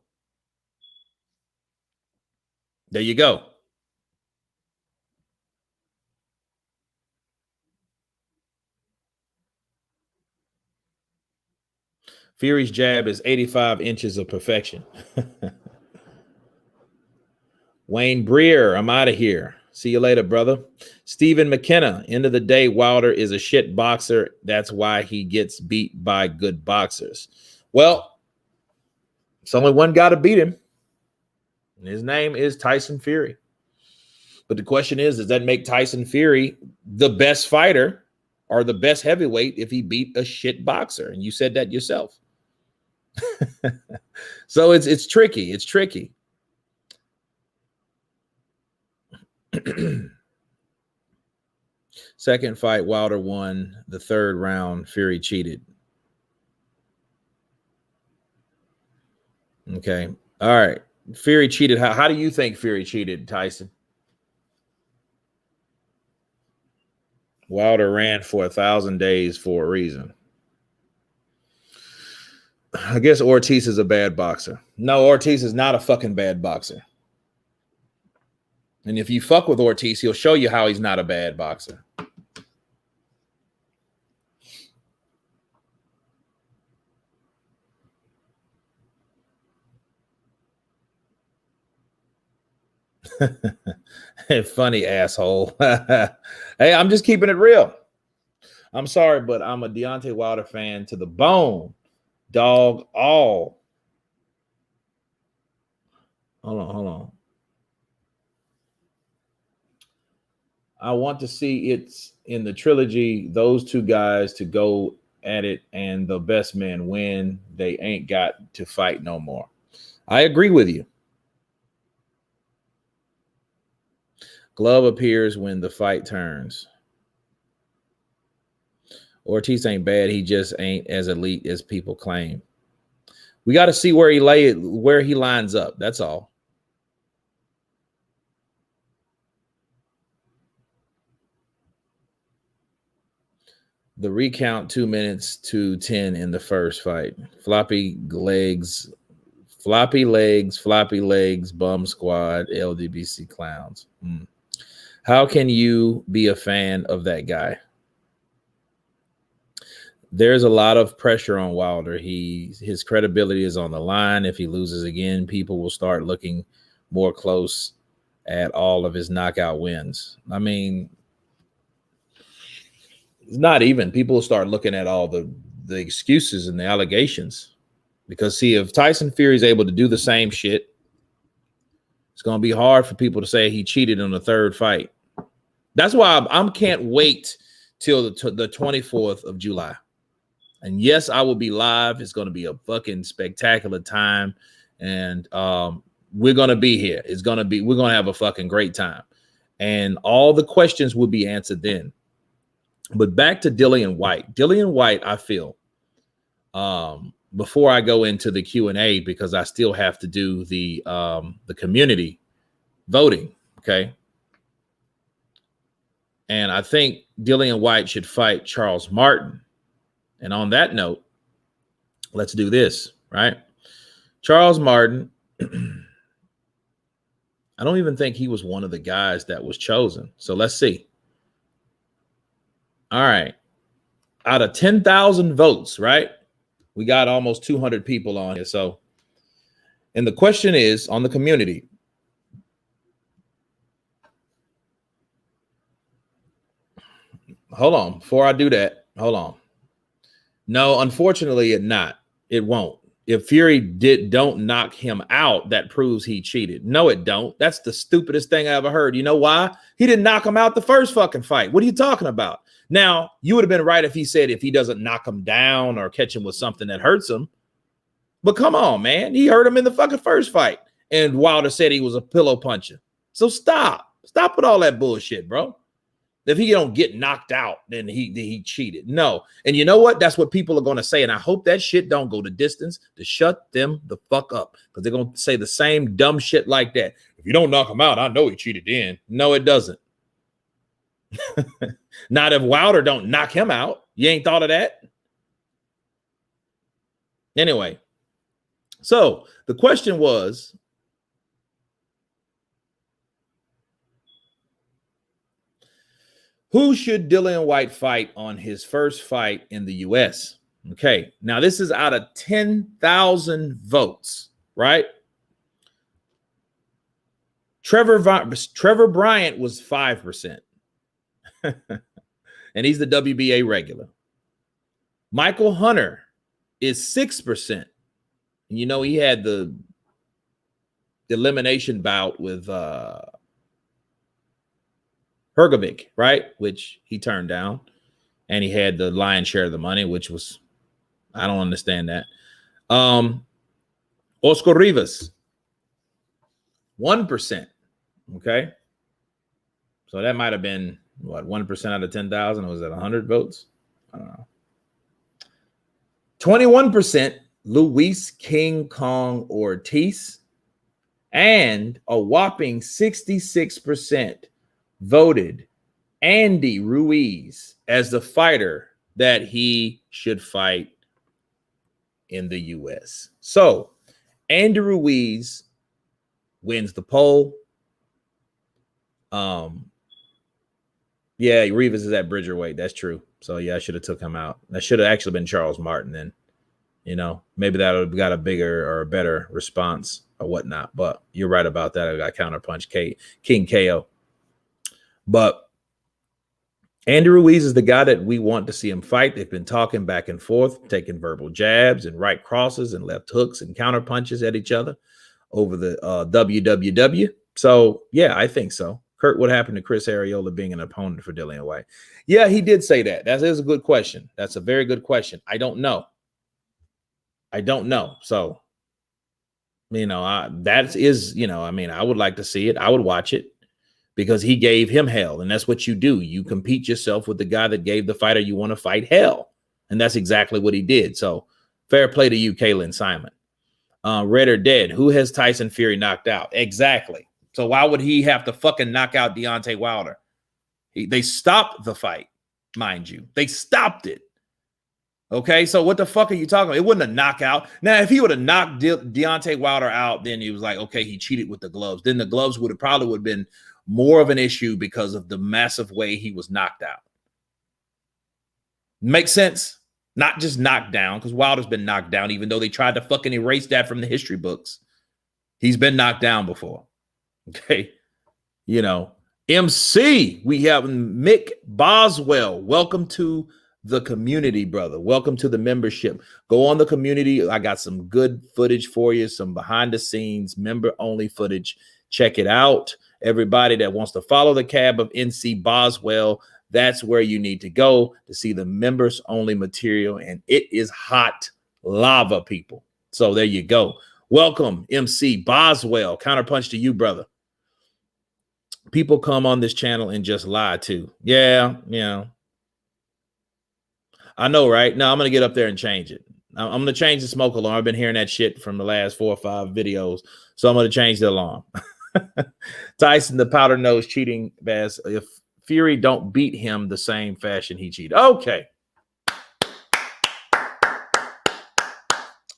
There you go. Fury's jab is 85 inches of perfection. Wayne Breer, I'm out of here. See you later, brother. Stephen McKenna, end of the day, Wilder is a shit boxer. That's why he gets beat by good boxers. Well, it's only one guy to beat him. And his name is Tyson Fury. But the question is, does that make Tyson Fury the best fighter or the best heavyweight if he beat a shit boxer? And you said that yourself. So it's tricky. It's tricky. Second fight, Wilder won. The third round, Fury cheated. Okay. All right. Fury cheated. How do you think Fury cheated, Tyson? Wilder ran for 1,000 days for a reason. I guess Ortiz is a bad boxer. No, Ortiz is not a fucking bad boxer. And if you fuck with Ortiz, he'll show you how he's not a bad boxer. Funny asshole. Hey, I'm just keeping it real. I'm sorry, but I'm a Deontay Wilder fan to the bone. Dog, all. Hold on. I want to see it's in the trilogy, those two guys to go at it and the best men win. They ain't got to fight no more. I agree with you. Glove appears when the fight turns. Ortiz ain't bad. He just ain't as elite as people claim. We got to see where he lines up. That's all. The recount 2 minutes to 10 in the first fight. Floppy legs, bum squad, LDBC clowns. How can you be a fan of that guy? There's a lot of pressure on Wilder. His credibility is on the line. If he loses again, people will start looking more close at all of his knockout wins. I mean, it's not even. People will start looking at all the excuses and the allegations. Because, see, if Tyson Fury is able to do the same shit It's going to be hard for people to say he cheated in the third fight. That's why I can't wait till the 24th of July. And yes, I will be live. It's going to be a fucking spectacular time. And we're going to be here. We're going to have a fucking great time. And all the questions will be answered then. But back to Dillian Whyte. Dillian Whyte, I feel, before I go into the Q&A, because I still have to do the community voting, okay? And I think Dillian Whyte should fight Charles Martin. And on that note, let's do this, right? Charles Martin, I don't even think he was one of the guys that was chosen. So let's see. All right. Out of 10,000 votes, right? We got almost 200 people on here. So, and the question is on the community. Hold on. Before I do that, hold on. No, unfortunately, it won't. If Fury don't knock him out, that proves he cheated. No, it don't. That's the stupidest thing I ever heard. You know why? He didn't knock him out the first fucking fight. What are you talking about? Now, you would have been right if he said if he doesn't knock him down or catch him with something that hurts him. But come on, man. He hurt him in the fucking first fight. And Wilder said he was a pillow puncher. So stop. Stop with all that bullshit, bro. If he don't get knocked out, then he cheated. No. And you know what? That's what people are going to say. And I hope that shit don't go the distance to shut them the fuck up. Because they're going to say the same dumb shit like that. If you don't knock him out, I know he cheated in. No, it doesn't. Not if Wilder don't knock him out. You ain't thought of that? Anyway. So the question was, who should Dillian Whyte fight on his first fight in the U.S.? Okay, now this is out of 10,000 votes, right? Trevor Bryant was 5%. And he's the WBA regular. Michael Hunter is 6%. And you know, he had the elimination bout with Hergovic, right? Which he turned down. And he had the lion's share of the money, which was, I don't understand that. Oscar Rivas, 1%. Okay. So that might have been, what, 1% out of 10,000? Or was that 100 votes? I don't know. 21%, Luis King Kong Ortiz. And a whopping 66% voted Andy Ruiz as the fighter that he should fight in the U.S. So Andy Ruiz wins the poll. Yeah, Rivas is at Bridgerweight. That's true. So yeah, I should have took him out. That should have actually been Charles Martin then. You know, maybe that would have got a bigger or a better response or whatnot. But you're right about that. I got Counterpunched King KO. But Andy Ruiz is the guy that we want to see him fight. They've been talking back and forth, taking verbal jabs and right crosses and left hooks and counter punches at each other over the WWW. So, yeah, I think so. Kurt, what happened to Chris Arreola being an opponent for Dillian Whyte? Yeah, he did say that. That is a good question. That's a very good question. I don't know. So, you know, that is, you know, I mean, I would like to see it. I would watch it. Because he gave him hell. And that's what you do. You compete yourself with the guy that gave the fighter you want to fight hell. And that's exactly what he did. So fair play to you, Kaylin Simon. Red or Dead. Who has Tyson Fury knocked out? Exactly. So why would he have to fucking knock out Deontay Wilder? They stopped the fight, mind you. They stopped it. Okay, so what the fuck are you talking about? It wasn't a knockout. Now, if he would have knocked Deontay Wilder out, then he was like, okay, he cheated with the gloves. Then the gloves would have been more of an issue because of the massive way he was knocked out. Makes sense? Not just knocked down, because Wilder's been knocked down, even though they tried to fucking erase that from the history books. He's been knocked down before. Okay. You know, MC, we have Mick Boswell. Welcome to the community, brother. Welcome to the membership. Go on the community. I got some good footage for you, some behind the scenes, member only footage. Check it out. Everybody that wants to follow the cab of NC Boswell, that's where you need to go to see the members only material. And it is hot lava, people. So there you go. Welcome, MC Boswell. Counterpunch to you, brother. People come on this channel and just lie too. Yeah. I know, right? No, I'm going to get up there and change it. I'm going to change the smoke alarm. I've been hearing that shit from the last 4 or 5 videos. So I'm going to change the alarm. Tyson, the powder nose cheating bass. If Fury don't beat him the same fashion he cheated. Okay.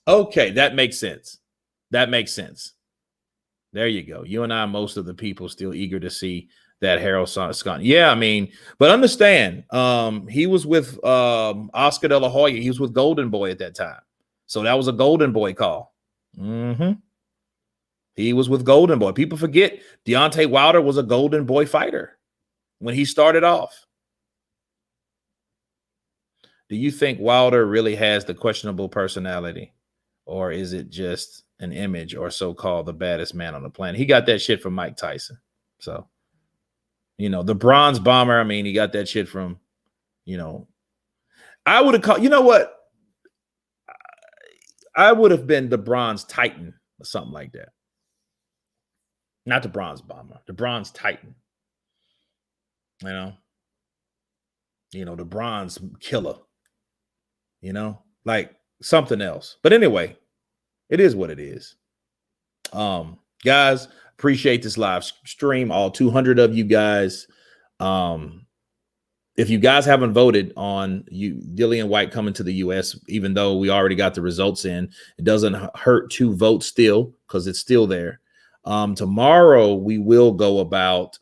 Okay, that makes sense. That makes sense. There you go. You and I, most of the people still eager to see that Harold Scott. Yeah, I mean, but understand, he was with Oscar De La Hoya. He was with Golden Boy at that time. So that was a Golden Boy call. He was with Golden Boy. People forget Deontay Wilder was a Golden Boy fighter when he started off. Do you think Wilder really has the questionable personality? Or is it just an image or so-called the baddest man on the planet? He got that shit from Mike Tyson. So, the Bronze Bomber, I mean, he got that shit from, I would have called, you know what? I would have been the Bronze Titan or something like that. Not the Bronze Bomber, the Bronze Titan. The Bronze Killer. Like something else. But anyway, it is what it is. Guys, appreciate this live stream, all 200 of you guys. If you guys haven't voted on Dillian Whyte coming to the US, even though we already got the results in, it doesn't hurt to vote still because it's still there. Tomorrow we will go about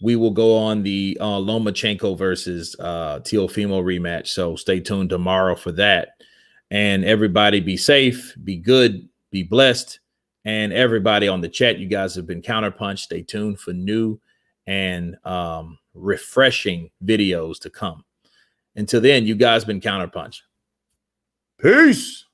we will go on the Lomachenko versus Teofimo rematch. So stay tuned tomorrow for that. And everybody be safe, be good, be blessed. And everybody on the chat, you guys have been Counterpunched. Stay tuned for new and refreshing videos to come. Until then, you guys been Counterpunched. Peace.